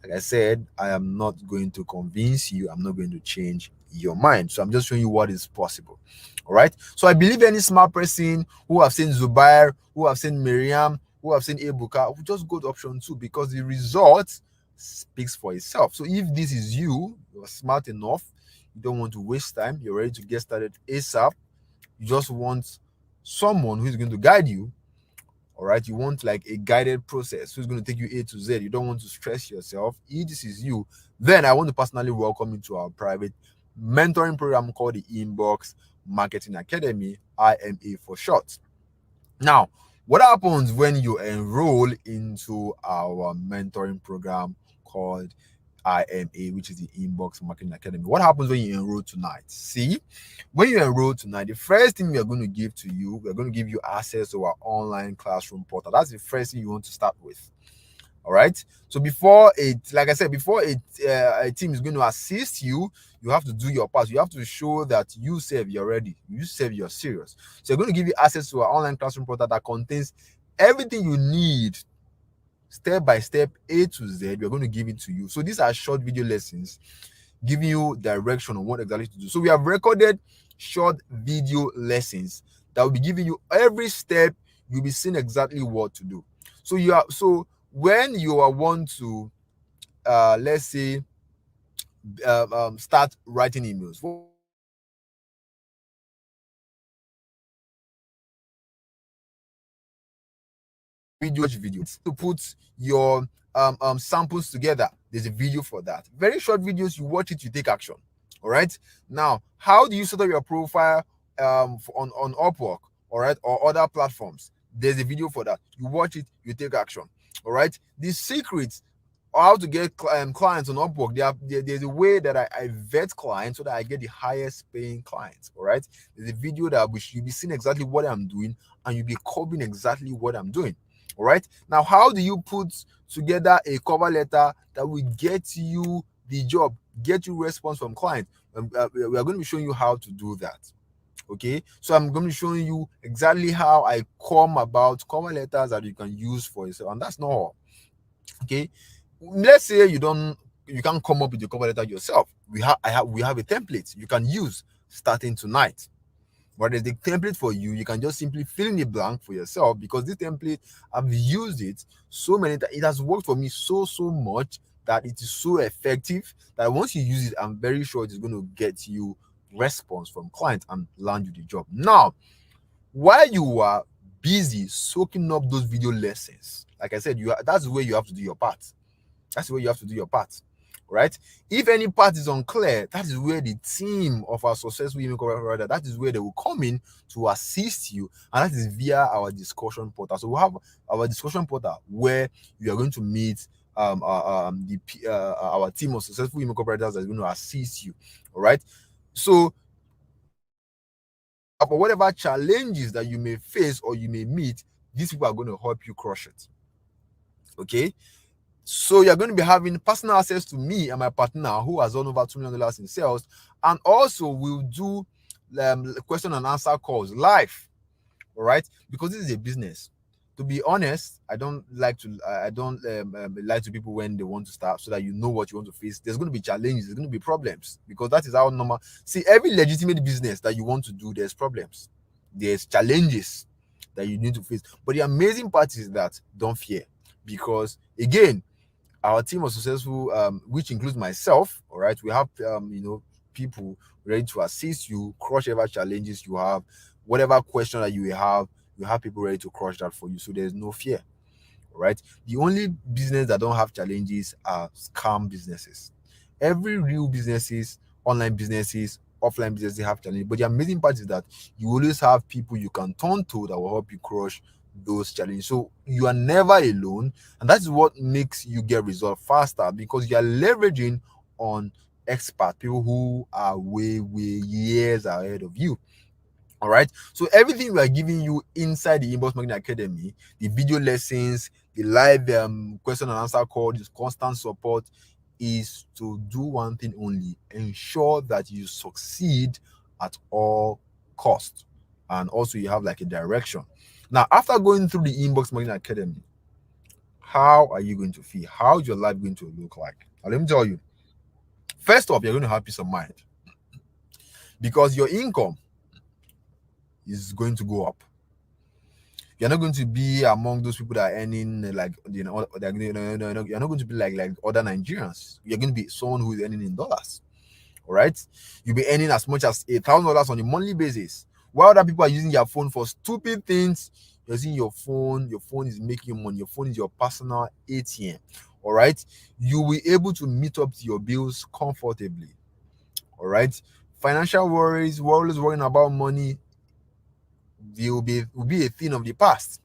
like I said, I am not going to convince you. I'm not going to change your mind. So I'm just showing you what is possible. All right. So I believe any smart person who have seen Zubair, who have seen Miriam, who have seen Ebuka, will just go to option two because the result speaks for itself. So if this is you, you're smart enough, you don't want to waste time, you're ready to get started ASAP, you just want someone who is going to guide you. All right, you want like a guided process who's going to take you A to Z. You don't want to stress yourself. If this is you, then I want to personally welcome you to our private mentoring program called the Inbox Marketing Academy, IMA for short. Now, what happens when you enroll into our mentoring program called IMA, which is the Inbox Marketing Academy? What happens when you enroll tonight? See, when you enroll tonight, the first thing we are going to give to you, we're going to give you access to our online classroom portal. That's the first thing you want to start with. All right. So before it, like I said, before a team is going to assist you, you have to do your part. You have to show that you serve, you're ready. You serve, you're serious. So we're going to give you access to our online classroom portal that contains everything you need, step by step, A to Z. We're going to give it to you. So these are short video lessons giving you direction on what exactly to do. So we have recorded short video lessons that will be giving you every step. You'll be seeing exactly what to do. So when you are want to let's say start writing emails, video to put your samples together, there's a video for that. Very short videos, you watch it, you take action. All right, now how do you set up your profile on Upwork, all right, or other platforms? There's a video for that. You watch it, you take action. All right, the secrets how to get clients on Upwork. There's a way that I vet clients so that I get the highest paying clients. All right, there's a video that you'll be seeing exactly what I'm doing, and you'll be copying exactly what I'm doing. All right, now how do you put together a cover letter that will get you the job, get you response from clients? We are going to be showing you how to do that. Okay, so I'm going to be showing you exactly how I come about cover letters that you can use for yourself, and that's not all. Okay, let's say you can't come up with the cover letter yourself. We have a template you can use starting tonight. What is the template for you? You can just simply fill in the blank for yourself, because this template, I've used it so many times. It has worked for me so much that it is so effective that once you use it, I'm very sure it is going to get you response from clients and land you the job. Now, while you are busy soaking up those video lessons, like I said, that's where you have to do your part. That's where you have to do your part. Right? If any part is unclear, that is where the team of our successful email copywriter, that is where they will come in to assist you, and that is via our discussion portal. So we have our discussion portal where you are going to meet our team of successful email copywriters that is going to assist you. All right. So for whatever challenges that you may face or you may meet, these people are going to help you crush it. Okay. So you're going to be having personal access to me and my partner who has done over $2 million in sales, and also we'll do question and answer calls live. All right, because this is a business. To be honest, I don't lie to people when they want to start, so that you know what you want to face. There's going to be challenges, there's going to be problems, because that is how normal. See, every legitimate business that you want to do, there's problems, there's challenges that you need to face. But the amazing part is that don't fear, because again, our team was successful, which includes myself. All right, we have people ready to assist you, crush whatever challenges you have, whatever question that you have. You have people ready to crush that for you, so there's no fear. All right, the only business that don't have challenges are scam businesses. Every real businesses, online businesses, offline businesses have challenges, but the amazing part is that you always have people you can turn to that will help you crush those challenges. So you are never alone, and that's what makes you get results faster, because you are leveraging on expert people who are way years ahead of you. All right. So everything we are giving you inside the Inbox Marketing Academy, the video lessons, the live question and answer call, this constant support, is to do one thing only: ensure that you succeed at all costs, and also you have like a direction. Now, after going through the Inbox Marketing Academy, how are you going to feel? How is your life going to look like? Now, let me tell you. First off, you're going to have peace of mind because your income is going to go up. You're not going to be among those people that are earning you're not going to be like other Nigerians. You're going to be someone who is earning in dollars. All right, you'll be earning as much as $1,000 on a monthly basis. While other people are using your phone for stupid things, you're using your phone. Your phone is making you money. Your phone is your personal ATM. All right, you will be able to meet up to your bills comfortably. All right, financial worries, we're always worrying about money, will be a thing of the past.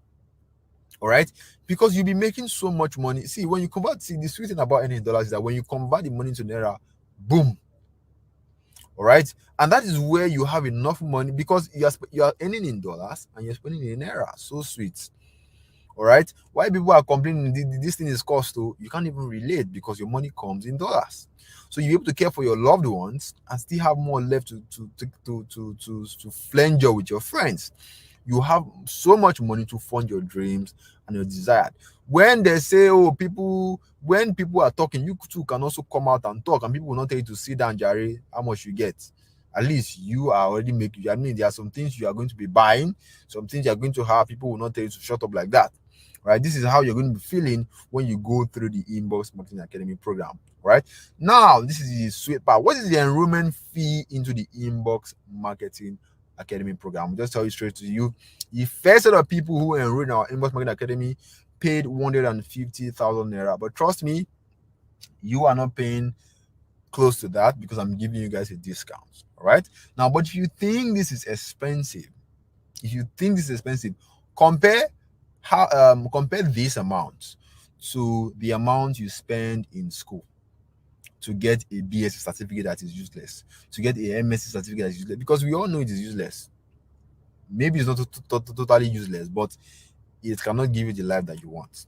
All right, because you'll be making so much money. See, when you convert, see, the sweet thing about any dollars is that when you convert the money to naira, boom. All right, and that is where you have enough money because you are earning in dollars and you're spending in naira. So sweet. All right, why people are complaining this thing is cost, though, you can't even relate because your money comes in dollars. So you're able to care for your loved ones and still have more left to flenjo with your friends. You have so much money to fund your dreams and your desire. When they say, oh, when people are talking, you too can also come out and talk, and people will not tell you to sit down, Jerry, how much you get. At least you are already making, I mean, there are some things you are going to be buying, some things you are going to have. People will not tell you to shut up like that. Right? This is how you're going to be feeling when you go through the Inbox Marketing Academy program. Right? Now, this is the sweet part. What is the enrollment fee into the Inbox Marketing Academy program? I'll just tell you straight to you. The first set of people who enrolled in our Inbox Marketing Academy paid 150,000 naira. But trust me, you are not paying close to that because I'm giving you guys a discount. All right. Now, but if you think this is expensive, compare compare this amount to the amount you spend in school to get a BSc certificate that is useless, to get a MSc certificate that is useless, because we all know it is useless. Maybe it's not totally useless, but it cannot give you the life that you want.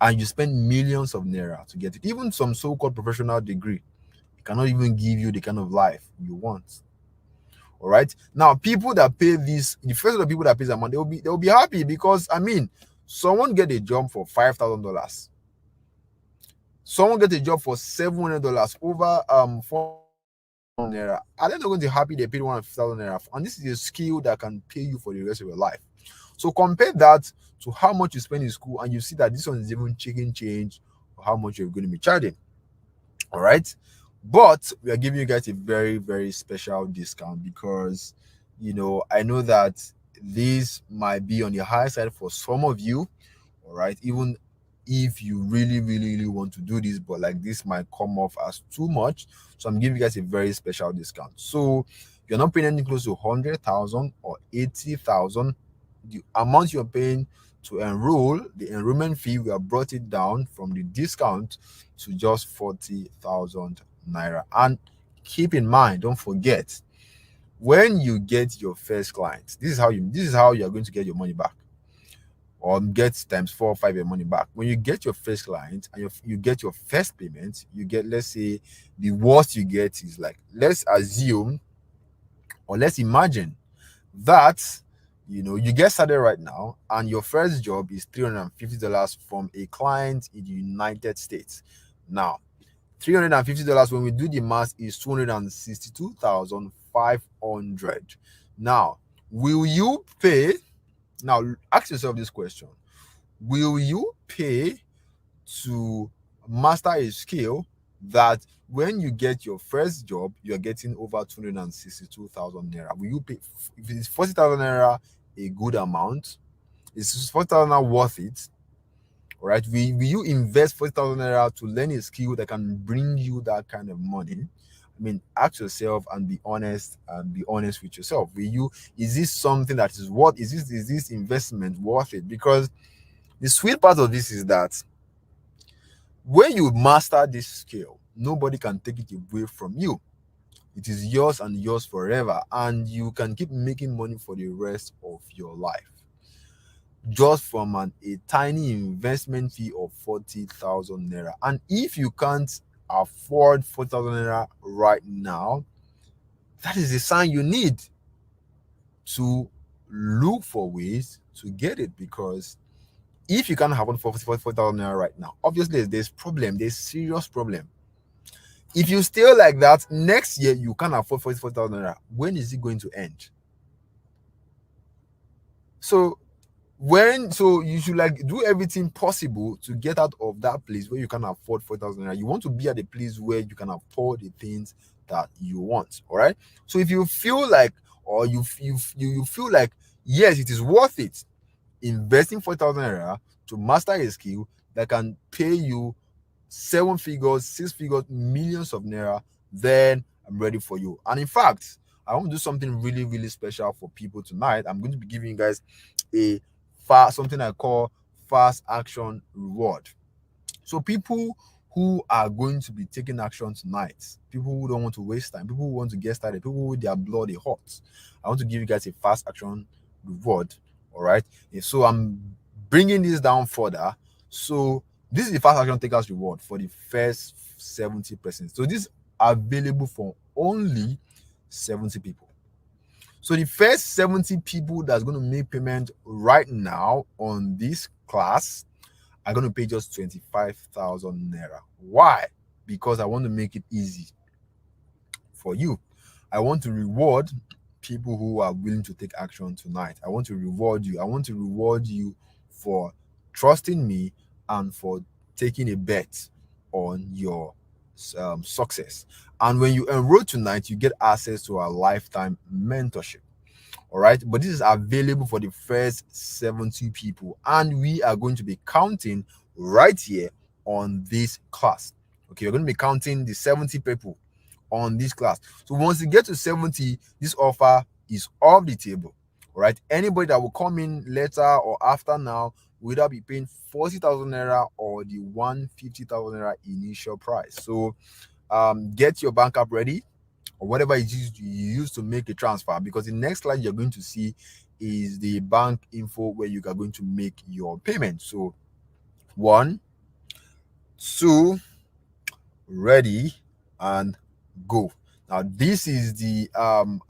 And you spend millions of naira to get it. Even some so-called professional degree, it cannot even give you the kind of life you want. All right. Now, people that pay this, the first of the people that pay the amount, they'll be happy because, I mean, someone get a job for $5,000. Someone get a job for $700 over 4 naira. Are they not going to be happy they paid 150,000 naira? And this is a skill that can pay you for the rest of your life. So compare that to how much you spend in school, and you see that this one is even chicken change or how much you're going to be charging. All right. But we are giving you guys a very, very special discount because, I know that this might be on the high side for some of you. All right. Even if you really, really, really want to do this, but like this might come off as too much. So I'm giving you guys a very special discount. So you're not paying anything close to 100,000 or 80,000. The amount you're paying to enroll, the enrollment fee, we have brought it down from the discount to just 40,000 naira. And keep in mind, don't forget, when you get your first client, this is how you are going to get your money back, or get times 4 or 5 your money back. When you get your first client and you get your first payment, you get, let's say, the worst you get is like, let's assume or let's imagine that you get started right now and your first job is $350 from a client in the United States. Now, $350, when we do the math, is 262,500. Now, will you pay? Now, ask yourself this question: will you pay to master a skill that when you get your first job, you're getting over 262,000 naira? Will you pay? If it's 40,000 naira a good amount? Is 40,000 naira worth it? All right. Will you invest 40,000 naira to learn a skill that can bring you that kind of money? I mean, ask yourself and be honest with yourself. Is this something that is worth? Is this investment worth it? Because the sweet part of this is that when you master this skill, nobody can take it away from you. It is yours and yours forever, and you can keep making money for the rest of your life just from a tiny investment fee of 40,000 naira. And if you can't afford 40,000 naira right now, that is a sign you need to look for ways to get it. Because if you can't afford 40,000 naira right now, obviously there's problem, there's serious problem. If you stay like that, next year you can't afford 44,000 naira. When is it going to end? So you should like do everything possible to get out of that place where you can afford 4,000 naira. You want to be at a place where you can afford the things that you want. All right. So if you feel like, or you feel like, yes, it is worth it investing 4,000 naira to master a skill that can pay you 7 figures, 6 figures, millions of naira, then I'm ready for you. And in fact, I want to do something really, really special for people tonight. I'm going to be giving you guys a something I call fast action reward. So people who are going to be taking action tonight, people who don't want to waste time, people who want to get started, people who their blood is hot, I want to give you guys a fast action reward. All right. So I'm bringing this down further. So this is the fast action takers reward for the first 70%. So this is available for only 70 people. So the first 70 people that's going to make payment right now on this class are going to pay just 25,000 naira. Why? Because I want to make it easy for you. I want to reward people who are willing to take action tonight. I want to reward you. I want to reward you for trusting me and for taking a bet on your success. And when you enroll tonight, you get access to our lifetime mentorship. All right, but this is available for the first 70 people, and we are going to be counting right here on this class. Okay, we're going to be counting the 70 people on this class. So once you get to 70, this offer is off the table. All right, anybody that will come in later or after now will either be paying 40,000 naira or the 150,000 naira initial price. So get your bank app ready, or whatever it is you use to make a transfer, because the next slide you're going to see is the bank info where you are going to make your payment. So 1, 2, ready, and go. Now this is the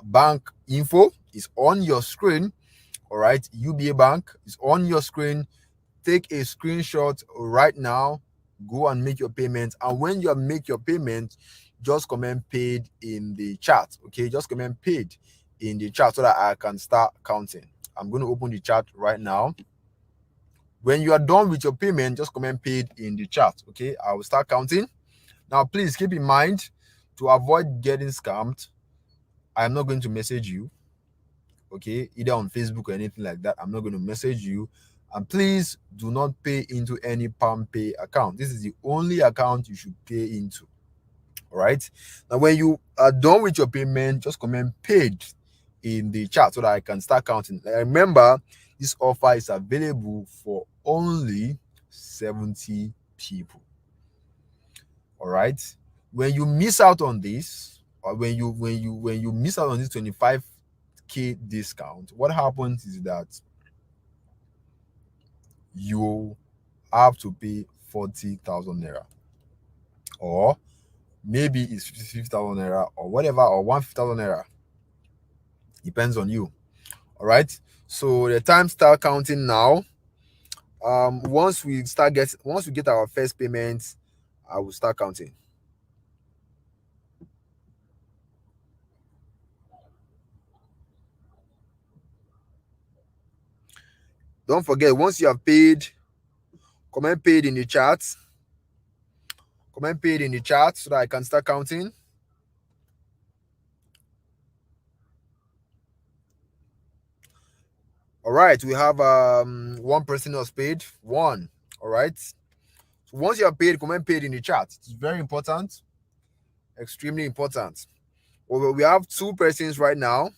bank info. It's on your screen. All right, UBA Bank is on your screen. Take a screenshot right now, go and make your payment. And when you make your payment, just comment paid in the chat. Okay, just comment paid in the chat so that I can start counting. I'm going to open the chat right now. When you are done with your payment, just comment paid in the chat. Okay, I will start counting. Now please keep in mind, to avoid getting scammed, I am not going to message you, okay, either on Facebook or anything like that. I'm not going to message you. And please do not pay into any PalmPay account. This is the only account you should pay into. All right. Now, when you are done with your payment, just comment paid in the chat so that I can start counting. Remember, this offer is available for only 70 people. All right. When you miss out on this, or when you miss out on this 25K discount, what happens is that you have to pay 40,000 naira, or maybe it's 50,000 naira, or whatever, or 150,000 naira. Depends on you. All right. So the time start counting now. Once we get our first payment, I will start counting. Don't forget, once you have paid, comment paid in the chat. Comment paid in the chat so that I can start counting. All right, we have one person was paid. One. All right. So once you are paid, comment paid in the chat. It's very important. Extremely important. Well, we have 2 persons right now.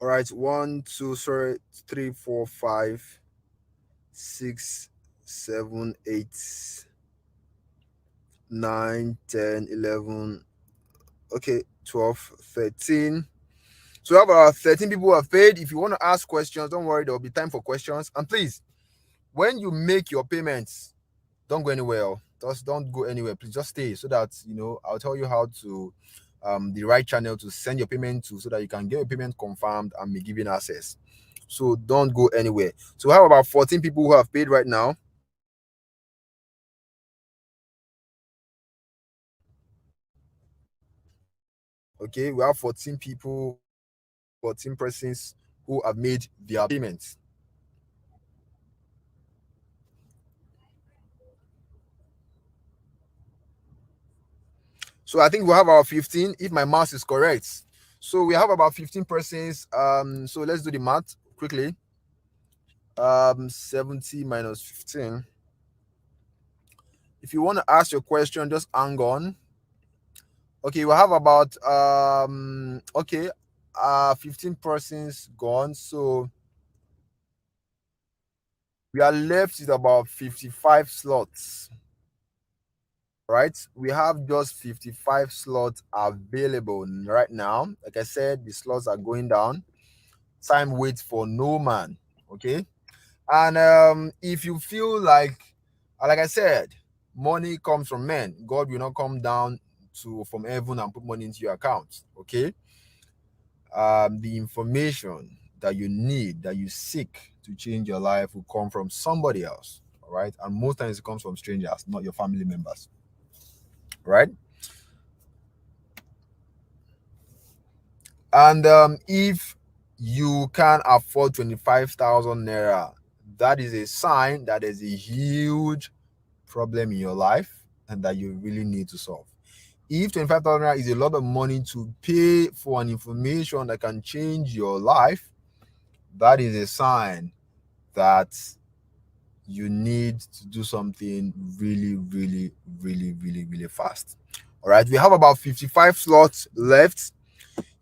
All right, one, two, sorry, three, four, five, six, seven, eight, 9, 10, 11. Okay, 12, 13. So we have about 13 people who have paid. If you want to ask questions, don't worry, there will be time for questions. And please, when you make your payments, don't go anywhere. Just don't go anywhere. Please just stay so that I'll tell you how to the right channel to send your payment to so that you can get your payment confirmed and be given access. So don't go anywhere. So we have about 14 people who have paid right now. Okay, we have 14 people, 14 persons who have made their payments. So I think we have about 15 if my math is correct. So we have about 15 persons. So let's do the math quickly. 70 minus 15. If you want to ask your question, just hang on. Okay, we have about 15 persons gone. So we are left with about 55 slots. Right? We have just 55 slots available right now. Like I said, the slots are going down. Time waits for no man. Okay. And if you feel like I said, money comes from men. God will not come down from heaven and put money into your account. Okay. The information that you need, that you seek to change your life will come from somebody else. All right. And most times it comes from strangers, not your family members. Right. And if you can afford 25,000 naira, that is a sign that there's a huge problem in your life and that you really need to solve. If 25,000 naira is a lot of money to pay for an information that can change your life, that is a sign that you need to do something really, really, really, really, really fast. All right, we have about 55 slots left.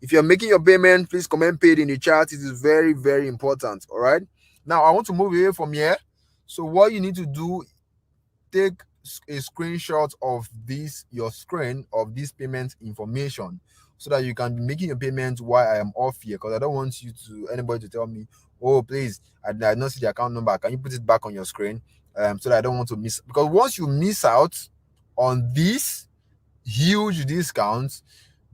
If you're making your payment, please comment paid in the chat. It is very, very important. All right. Now I want to move away from here. So what you need to do, take a screenshot of your screen of this payment information so that you can be making your payment while I am off here, because I don't want anybody to tell me, oh please, I did not see the account number, can you put it back on your screen, so that I don't want to miss, because once you miss out on this huge discounts,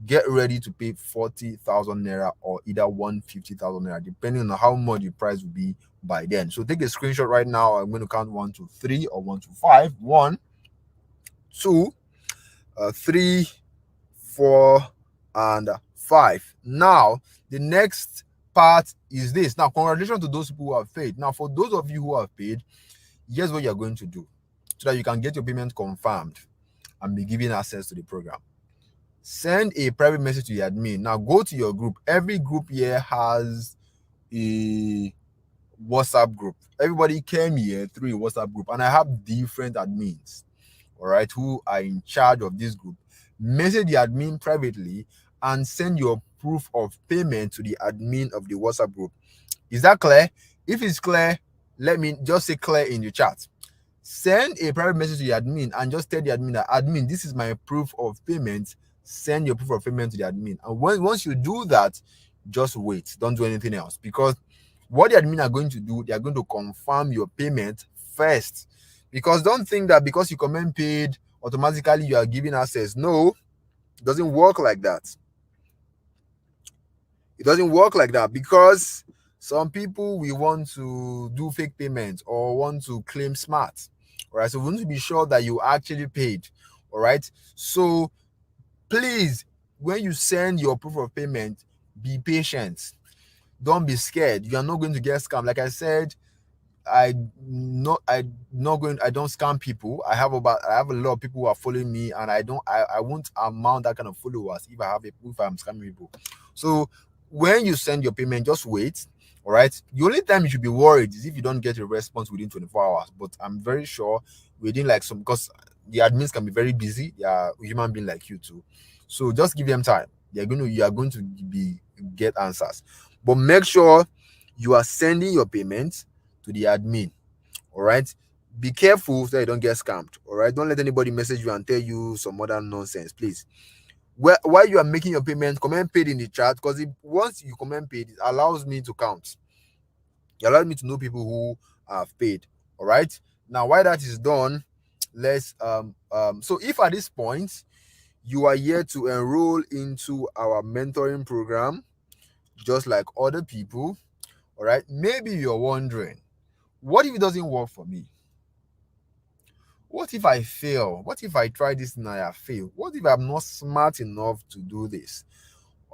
get ready to pay 40,000 naira or either 150,000 naira, depending on how much the price will be by then. So take a screenshot right now. I'm going to count 1 to 3 or 1 to 5. 1, 2, 3, 4, and 5. Now, the next part is this. Now, congratulations to those people who have paid. Now, for those of you who have paid, here's what you're going to do so that you can get your payment confirmed and be given access to the program. Send a private message to the admin. Now go to your group. Every group here has a WhatsApp group. Everybody came here through a WhatsApp group, and I have different admins, all right, who are in charge of this group. Message the admin privately and send your proof of payment to the admin of the WhatsApp group. Is that clear? If it's clear, let me just say clear in the chat. Send a private message to the admin and just tell the admin that, admin, this is my proof of payment. Send your proof of payment to the admin. And once you do that, just wait. Don't do anything else, because what the admin are going to do, they are going to confirm your payment first. Because don't think that because you comment paid, automatically you are giving access. No, it doesn't work like that. It doesn't work like that, because some people we want to do fake payments or want to claim smart. All right, so we want to be sure that you actually paid. All right, so please, when you send your proof of payment, be patient. Don't be scared. You are not going to get scammed. Like I said, I don't scam people. I have a lot of people who are following me, and I won't amount that kind of followers if I'm scamming people. So when you send your payment, just wait. All right. The only time you should be worried is if you don't get a response within 24 hours. But I'm very sure within because the admins can be very busy. They are human being like you too. So just give them time. You are going to get answers. But make sure you are sending your payments to the admin. All right. Be careful so that you don't get scammed. All right. Don't let anybody message you and tell you some other nonsense, please. While you are making your payment, comment paid in the chat, because once you comment paid, it allows me to count. It allows me to know people who have paid. All right. Now, while that is done, let's so if at this point you are here to enroll into our mentoring program, just like other people, all right, maybe you're wondering, what if it doesn't work for me? What if I fail? What if I try this and I fail? What if I'm not smart enough to do this?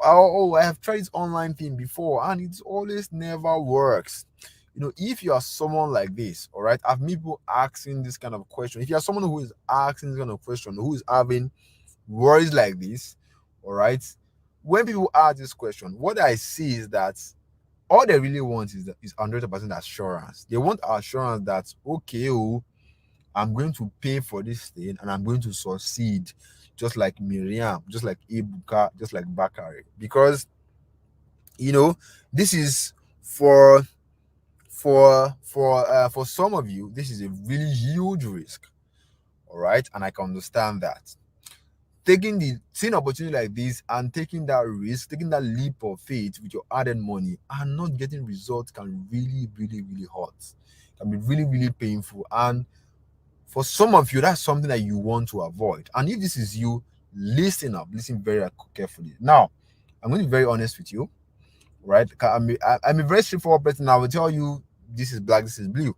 I have tried this online thing before and it always never works. If you are someone like this, all right, I've met people asking this kind of question. If you are someone who is asking this kind of question, who is having worries like this, all right, when people ask this question, what I see is that all they really want is 100% assurance. They want assurance that, okay, oh, I'm going to pay for this thing and I'm going to succeed, just like Miriam, just like Ibuka, just like Bakari. Because this is for some of you, this is a really huge risk. All right, and I can understand that. Seeing opportunity like this and taking that risk, taking that leap of faith with your hard-earned money and not getting results can really, really, really hurt. Can be really, really painful. And for some of you, that's something that you want to avoid. And if this is you, listen up, listen very carefully. Now, I'm going to be very honest with you, right? I'm a very straightforward person. I will tell you this is black, this is blue.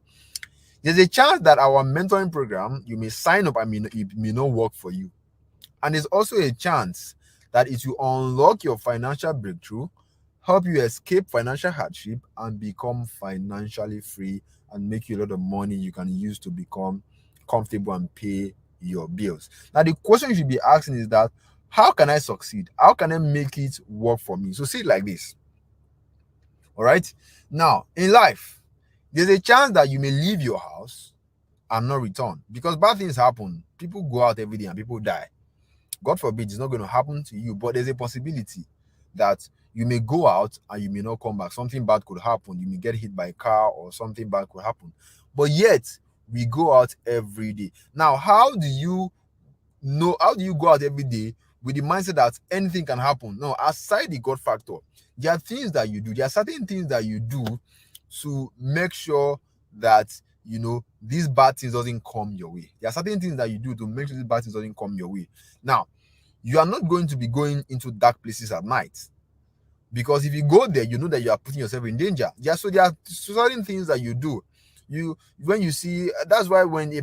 There's a chance that our mentoring program, you may sign up and it may not work for you. And there's also a chance that it will unlock your financial breakthrough, help you escape financial hardship, and become financially free and make you a lot of money you can use to become comfortable and pay your bills. Now, the question you should be asking is that, how can I succeed? How can I make it work for me? So see it like this. All right. Now, in life, there's a chance that you may leave your house and not return because bad things happen. People go out every day and people die. God forbid it's not going to happen to you, but there's a possibility that you may go out and you may not come back. Something bad could happen. You may get hit by a car or something bad could happen. But yet, we go out every day. Now, how do you go out every day with the mindset that anything can happen? No, aside the God factor, there are things that you do. There are certain things that you do to make sure that these bad things doesn't come your way. There are certain things that you do to make sure these bad things doesn't come your way. Now, you are not going to be going into dark places at night, because if you go there, you know that you are putting yourself in danger. There are certain things that you do. When you see, that's why when you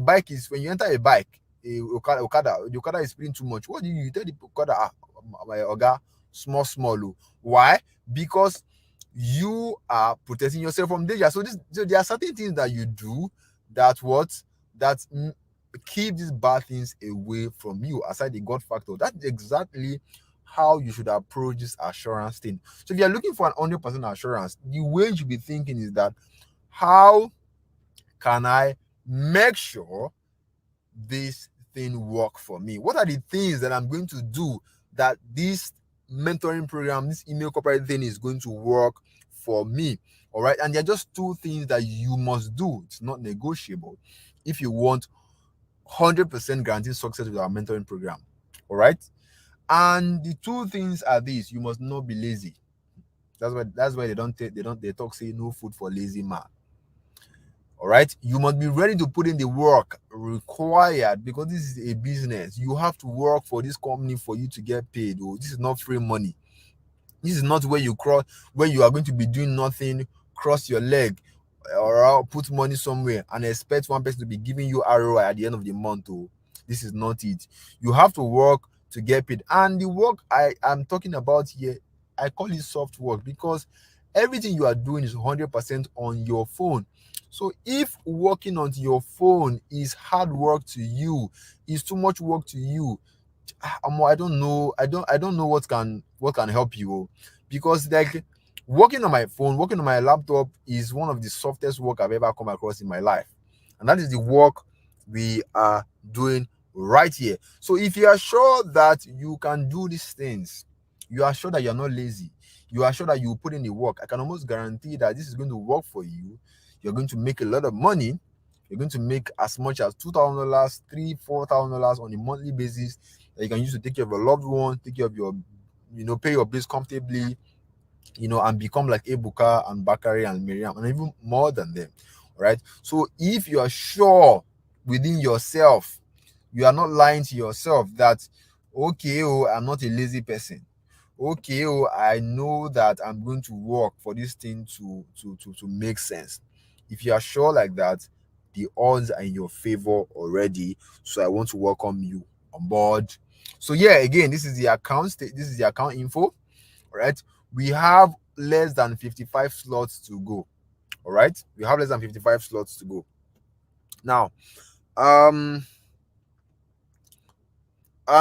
enter a bike, the Okada is speeding too much. What do you tell the Okada? My Oga, small. Oh. Why? Because you are protecting yourself from danger. So there are certain things that you do that keep these bad things away from you, aside the God factor. That's exactly how you should approach this assurance thing. So if you're looking for an 100% assurance, the way you should be thinking is that, how can I make sure this thing work for me? What are the things that I'm going to do that this mentoring program, this email corporate thing is going to work for me? All right. And there are just two things that you must do. It's not negotiable if you want 100% guaranteed success with our mentoring program. All right. And the two things are these: you must not be lazy. That's why they talk, say no food for lazy man. All right. You must be ready to put in the work required, because this is a business. You have to work for this company for you to get paid. Oh, this is not free money. This is not where you are going to be doing nothing, cross your leg, or put money somewhere and expect one person to be giving you ROI at the end of the month. Oh, this is not it. You have to work to get paid. And the work I am talking about here, I call it soft work, because everything you are doing is 100% on your phone. So if working on your phone is hard work to you, is too much work to you, I don't know. I don't know what can help you, because like working on my phone, working on my laptop is one of the softest work I've ever come across in my life, and that is the work we are doing right here. So if you are sure that you can do these things, you are sure that you're not lazy, you are sure that you put in the work, I can almost guarantee that this is going to work for you. You're going to make a lot of money. You're going to make as much as $2,000, $3,000, $4,000 on a monthly basis that you can use to take care of your loved one, take care of your, pay your bills comfortably, and become like Ebuka and Bakari and Miriam and even more than them. Right. So if you are sure within yourself, you are not lying to yourself that, okay, oh, I'm not a lazy person. Okay, oh, I know that I'm going to work for this thing to make sense. If you are sure like that, the odds are in your favor already. So I want to welcome you on board. So yeah, again, this is the this is the account info. All right. We have less than 55 slots to go. All right. We have less than 55 slots to go. Now, um,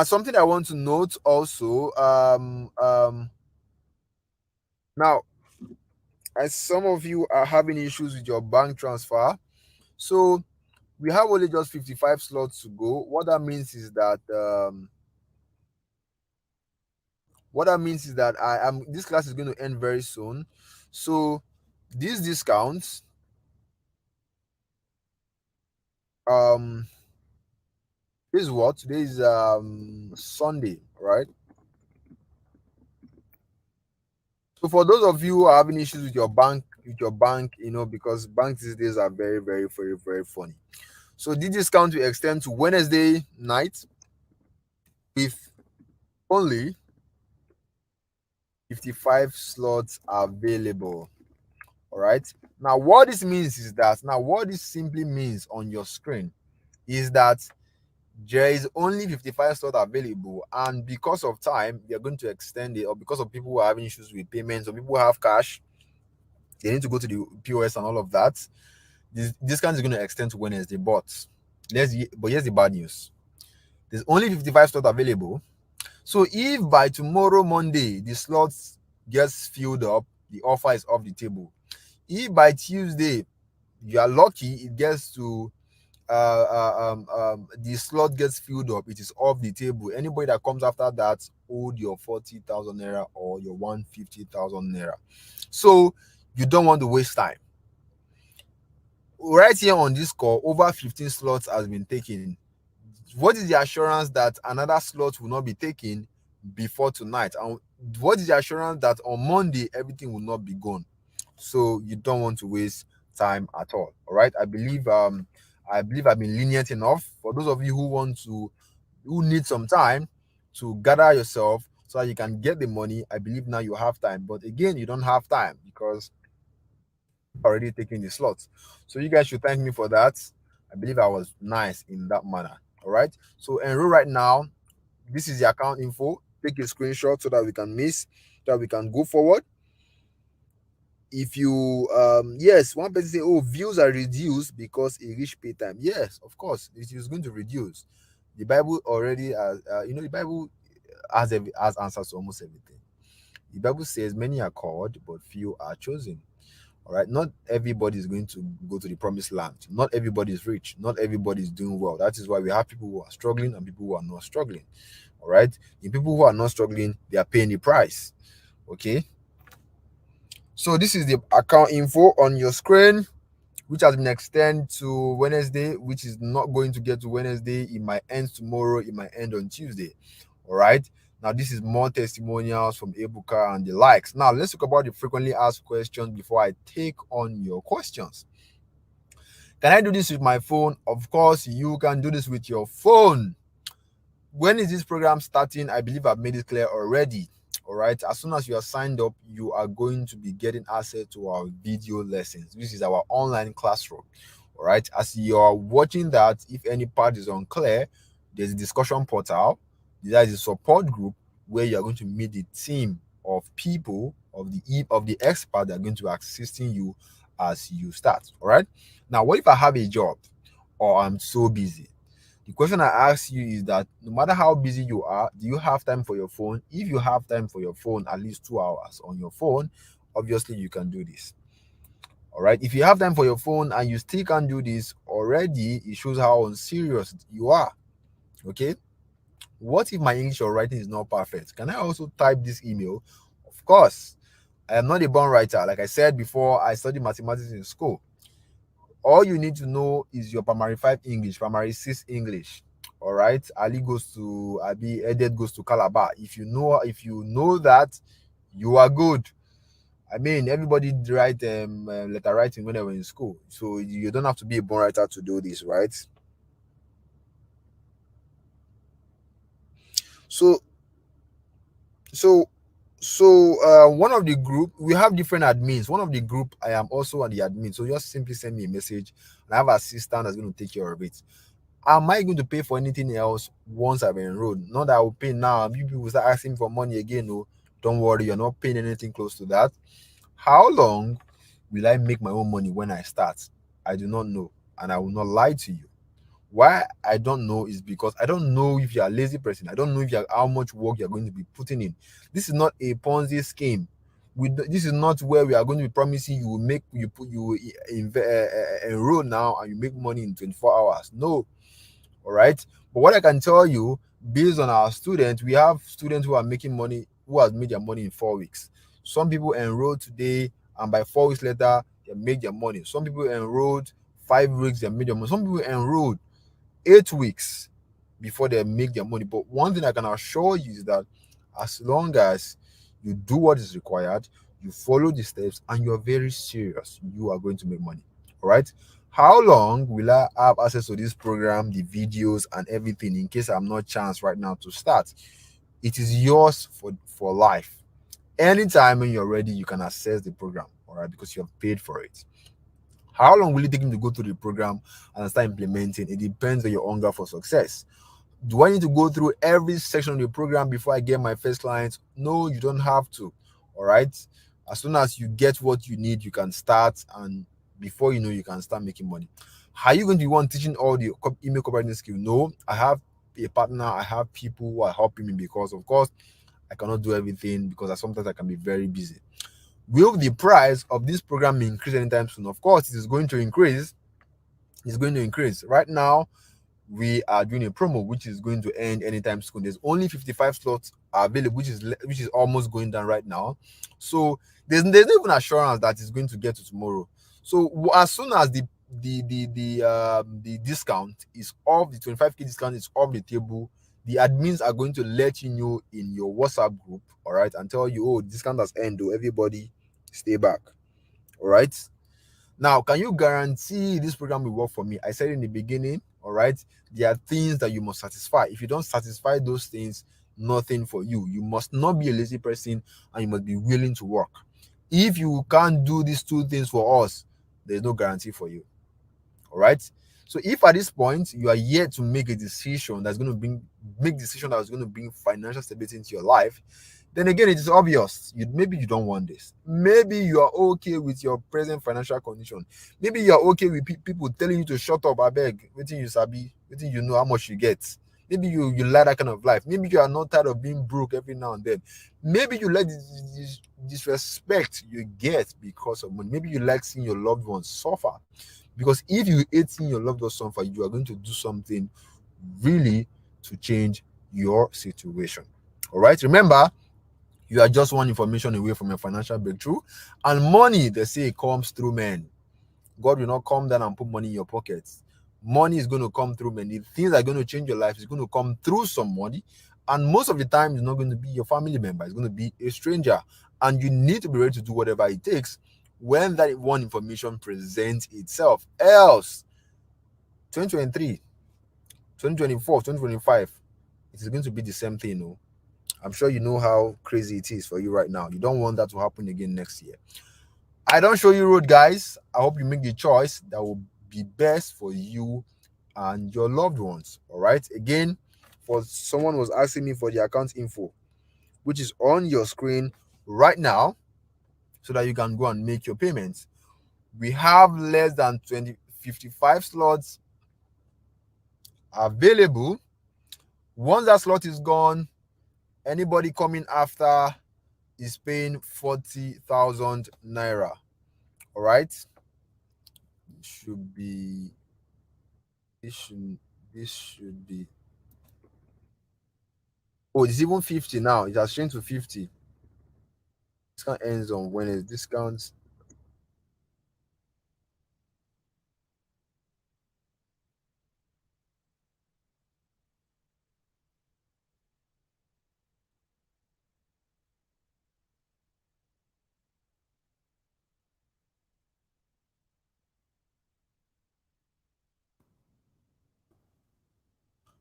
something I want to note also, now, as some of you are having issues with your bank transfer, so we have only just 55 slots to go. What that means is that I am this class is going to end very soon. So these discounts, um, this is what today is Sunday, right? So for those of you who are having issues with your bank, because banks these days are very, very, very, very funny. So the discount will extend to Wednesday night with only 55 slots available. All right. What this simply means on your screen is that there is only 55 slots available, and because of time, they're going to extend it, or because of people who are having issues with payments, or people who have cash, they need to go to the POS and all of that. This discount is going to extend to Wednesday, but here's the bad news. There's only 55 slots available. So if by tomorrow Monday the slots gets filled up, the offer is off the table. If by Tuesday you are lucky, it gets to the slot gets filled up, it is off the table. Anybody that comes after that owed your 40,000 naira or your 150,000 naira. So you don't want to waste time. Right here on this call, over 15 slots has been taken. What is the assurance that another slot will not be taken before tonight? And what is the assurance that on Monday everything will not be gone? So you don't want to waste time at all. All right. I believe I've been lenient enough for those of you who need some time to gather yourself so that you can get the money. I believe now you have time. But again, you don't have time because already taking the slots. So you guys should thank me for that. I believe I was nice in that manner. All right. So enroll right now. This is the account info. Take a screenshot so that we can go forward. If you yes, one person say, oh, views are reduced because it reached pay time. Yes, of course, it is going to reduce. The Bible already has the Bible has answers to almost everything. The Bible says many are called, but few are chosen. All right. Not everybody is going to go to the promised land. Not everybody is rich. Not everybody is doing well. That is why we have people who are struggling and people who are not struggling. All right. The people who are not struggling, they are paying the price. Okay. So this is the account info on your screen, which has been extended to Wednesday, which is not going to get to Wednesday. It might end tomorrow. It might end on Tuesday. All right. Now, this is more testimonials from Ebuka and the likes. Now, let's talk about the frequently asked questions before I take on your questions. Can I do this with my phone? Of course, you can do this with your phone. When is this program starting? I believe I've made it clear already. All right. As soon as you are signed up, you are going to be getting access to our video lessons. This is our online classroom. All right. As you are watching that, if any part is unclear, there's a discussion portal. There is a support group where you are going to meet the team of people of the expert that are going to be assisting you as you start. All right. Now, what if I have a job or I'm so busy? The question I ask you is that no matter how busy you are, do you have time for your phone? If you have time for your phone, at least 2 hours on your phone, obviously you can do this. All right. If you have time for your phone and you still can't do this already, it shows how unserious you are. Okay. What if my English or writing is not perfect? Can I also type this email? Of course. I am not a born writer. Like I said before, I studied mathematics in school. All you need to know is your primary 5 English, primary 6 English. All right. Ali goes to Abi, Edet goes to Calabar. If you know that, you are good. I mean, everybody write letter writing when they were in school, so you don't have to be a born writer to do this, right? So, so, one of the group, we have different admins. One of the group, I am also on the admin. So just simply send me a message, and I have an assistant that's going to take care of it. Am I going to pay for anything else once I've enrolled? Not that I will pay now. You people start asking for money again. No, don't worry, you're not paying anything close to that. How long will I make my own money when I start? I do not know, and I will not lie to you. Why I don't know is because I don't know if you're a lazy person. I don't know if you're how much work you're going to be putting in. This is not a Ponzi scheme. This is not where we are going to be promising you will make you put you will enroll now and you make money in 24 hours. No, all right. But what I can tell you, based on our students, we have students who are making money, who has made their money in 4 weeks. Some people enrolled today, and by 4 weeks later, they make their money. Some people enrolled 5 weeks, they made their money. Some people enrolled 8 weeks before they make their money. But one thing I can assure you is that as long as you do what is required, you follow the steps, and you're very serious, you are going to make money. All right. How long will I have access to this program, the videos, and everything in case I'm not chance right now to start? It is yours for life. Anytime when you're ready, you can access the program, all right, because you have paid for it. How long will it take you to go through the program and start implementing? It depends on your hunger for success. Do I need to go through every section of the program before I get my first clients? No, you don't have to. All right. As soon as you get what you need, you can start, and before you know, you can start making money. Are you going to be one teaching all the email copywriting skill? No, I have a partner. I have people who are helping me because, of course, I cannot do everything because sometimes I can be very busy. Will the price of this program increase anytime soon? Of course, it is going to increase. It's going to increase. Right now, we are doing a promo which is going to end anytime soon. There's only 55 slots available, which is almost going down right now. So there's no even assurance that it's going to get to tomorrow. So as soon as the discount is off, the 25K discount is off the table, the admins are going to let you know in your WhatsApp group, all right, and tell you, oh, discount has ended, everybody stay back. All right. Now, can you guarantee this program will work for me? I said in the beginning, all right, there are things that you must satisfy. If you don't satisfy those things, nothing for you. You must not be a lazy person, and you must be willing to work. If you can't do these two things for us, there's no guarantee for you. All right. So if at this point you are yet to make a decision that's going to make decision that is going to bring financial stability into your life, then again, it is obvious. Maybe you don't want this. Maybe you are okay with your present financial condition. Maybe you are okay with people telling you to shut up. I beg, waiting you sabi, waiting you know how much you get. Maybe you like that kind of life. Maybe you are not tired of being broke every now and then. Maybe you like this disrespect you get because of money. Maybe you like seeing your loved ones suffer. Because if you hate seeing your loved ones suffer, you are going to do something really to change your situation. All right. Remember, you are just one information away from a financial breakthrough. And money, they say, comes through men. God will not come down and put money in your pockets. Money is going to come through men. The things that are going to change your life is going to come through somebody. And most of the time, it's not going to be your family member. It's going to be a stranger. And you need to be ready to do whatever it takes when that one information presents itself. Else, 2023, 2024, 2025, it is going to be the same thing. No? I'm sure you know how crazy it is for you right now. You don't want that to happen again next year. I don't show you road, guys. I hope you make the choice that will be best for you and your loved ones. All right. Again, for someone was asking me for the account info, which is on your screen right now, so that you can go and make your payments. We have less than 55 slots available. Once that slot is gone, anybody coming after is paying 40,000 naira. All right. Should be this should be, oh, it's even 50 now. It has changed to 50. discount ends on Wednesday. Discounts.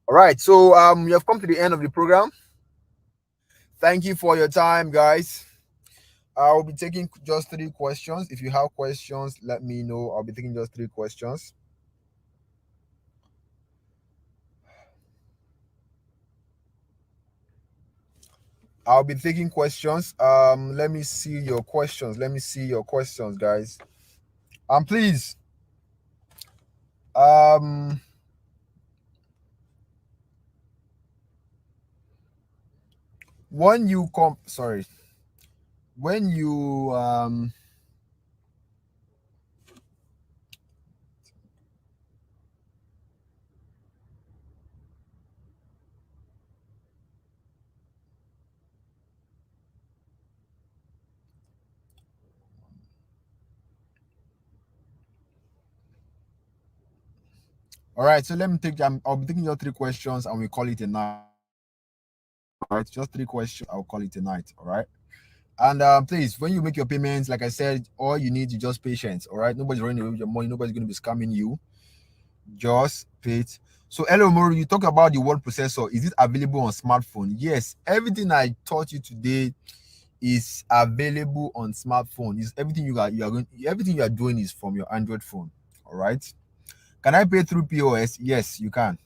All right. So you have come to the end of the program. Thank you for your time, guys. I'll be taking just three questions. If you have questions, let me know. I'll be taking just three questions. I'll be taking questions. Let me see your questions. Let me see your questions, guys. Please, um, when you come, sorry, when you all right. So let me take. I'll be taking your three questions, and we call it a night. All right, just three questions. I'll call it a night. All right. And please, when you make your payments, like I said, all you need is just patience. All right. Nobody's running away with your money. Nobody's going to be scamming you. Just wait. So, hello, Mori. You talk about the word processor. Is it available on smartphone? Yes. Everything I taught you today is available on smartphone. Is everything you are going everything you are doing is from your Android phone. All right. Can I pay through POS? Yes, you can.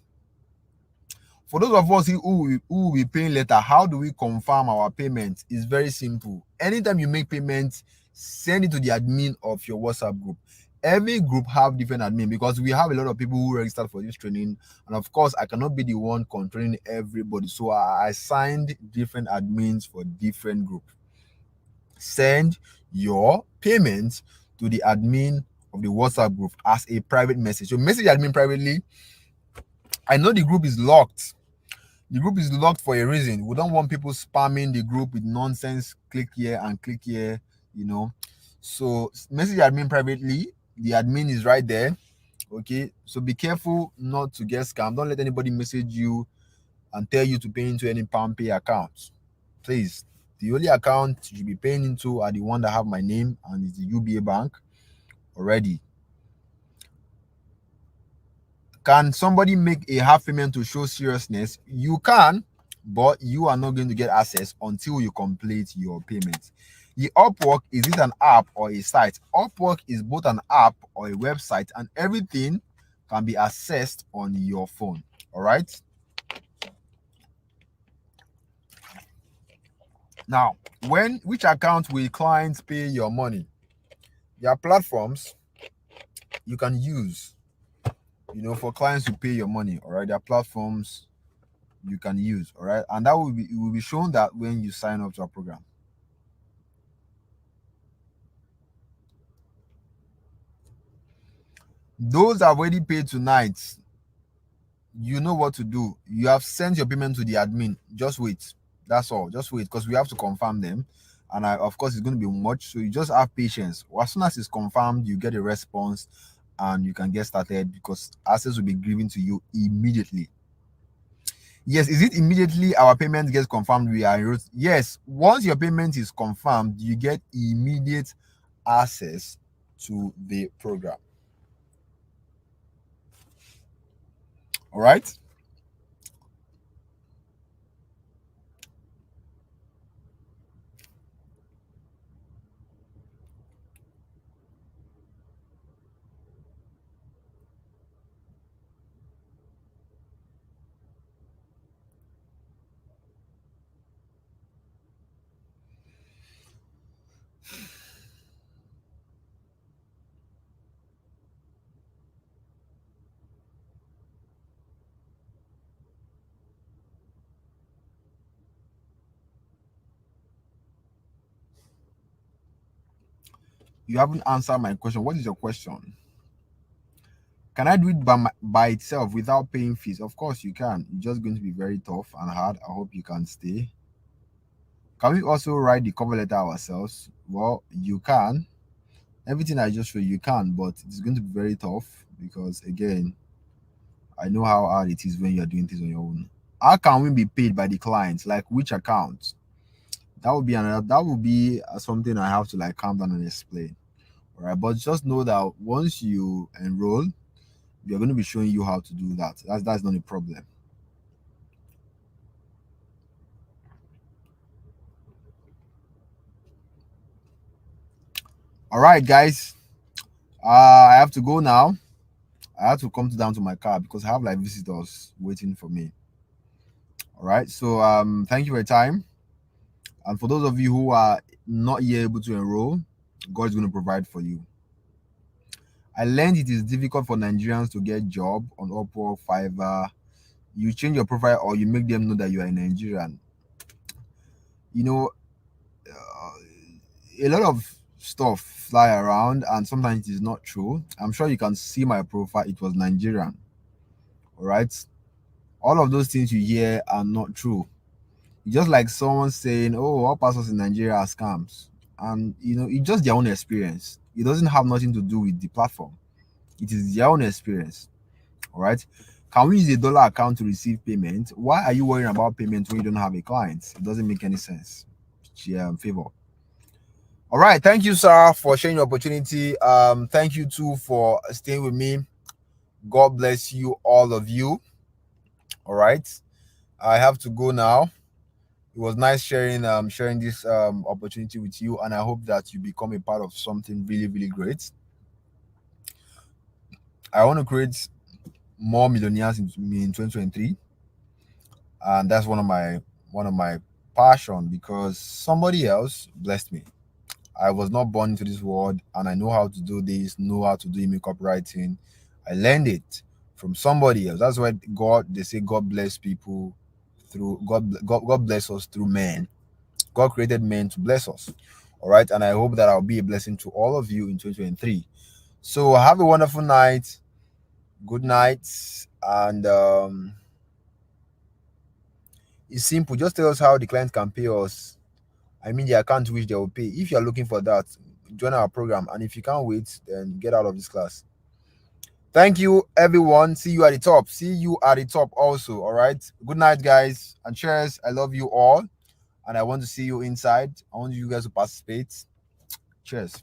For those of us who will be paying later, how do we confirm our payment? It's very simple. Anytime you make payments, send it to the admin of your WhatsApp group. Every group have different admin because we have a lot of people who registered for this training, and of course, I cannot be the one controlling everybody. So I assigned different admins for different groups. Send your payment to the admin of the WhatsApp group as a private message. So message admin privately. I know the group is locked. The group is locked for a reason. We don't want people spamming the group with nonsense. Click here and click here, you know. So message admin privately. The admin is right there. Okay. So be careful not to get scammed. Don't let anybody message you and tell you to pay into any PalmPay accounts. Please. The only account you should be paying into are the one that have my name and it's the UBA bank already. Can somebody make a half payment to show seriousness? You can, but you are not going to get access until you complete your payment. The Upwork, is it an app or a site? Upwork is both an app or a website, and everything can be accessed on your phone. All right. Now, which account will clients pay your money? There are platforms you can use, for clients to pay your money. All right. There are platforms you can use. All right, and that will be shown that when you sign up to our program. Those that have already paid tonight, you know what to do. You have sent your payment to the admin. Just wait. That's all. Just wait because we have to confirm them. And of course, it's going to be much. So you just have patience. As soon as it's confirmed, you get a response and you can get started because access will be given to you immediately. Yes, is it immediately our payment gets confirmed? Yes, once your payment is confirmed, you get immediate access to the program. All right. You haven't answered my question. What is your question? Can I do it by itself without paying fees? Of course you can. It's just going to be very tough and hard. I hope you can stay. Can we also write the cover letter ourselves? Well, you can. Everything I just showed you can, but it's going to be very tough because again, I know how hard it is when you're doing things on your own. How can we be paid by the clients? Like which account? That would be another. That would be something I have to like calm down and explain. All right, but just know that once you enroll, we are going to be showing you how to do that. That's not a problem. All right, guys. I have to go now. I have to come down to my car because I have like visitors waiting for me. All right. So thank you for your time. And for those of you who are not yet able to enroll, God's going to provide for you. I learned it is difficult for Nigerians to get job on Upwork, Fiverr. You change your profile or you make them know that you are a Nigerian. You know, a lot of stuff fly around and sometimes it is not true. I'm sure you can see my profile. It was Nigerian. All right. All of those things you hear are not true. Just like someone saying, "Oh, all pastors in Nigeria are scams," and it's just their own experience. It doesn't have nothing to do with the platform. It is their own experience. All right. Can we use a dollar account to receive payment? Why are you worrying about payment when you don't have a client? It doesn't make any sense. Favor. All right. Thank you, sir, for sharing your opportunity. Thank you too for staying with me. God bless you, all of you. All right. I have to go now. It was nice sharing this opportunity with you, and I hope that you become a part of something really, really great. I want to create more millionaires in 2023, and that's one of my passion because somebody else blessed me. I was not born into this world, and I know how to do this, know how to do email copywriting. I learned it from somebody else. That's why they say God bless people through God bless us through men. God created men to bless us. All right. And I hope that I'll be a blessing to all of you in 2023. So have a wonderful night. Good night. And it's simple. Just tell us how the client can pay us. I mean, the account which they will pay. If you're looking for that, join our program. And if you can't wait, then get out of this class. Thank you, everyone. See you at the top. See you at the top also. All right. Good night, guys. And cheers. I love you all. And I want to see you inside. I want you guys to participate. Cheers.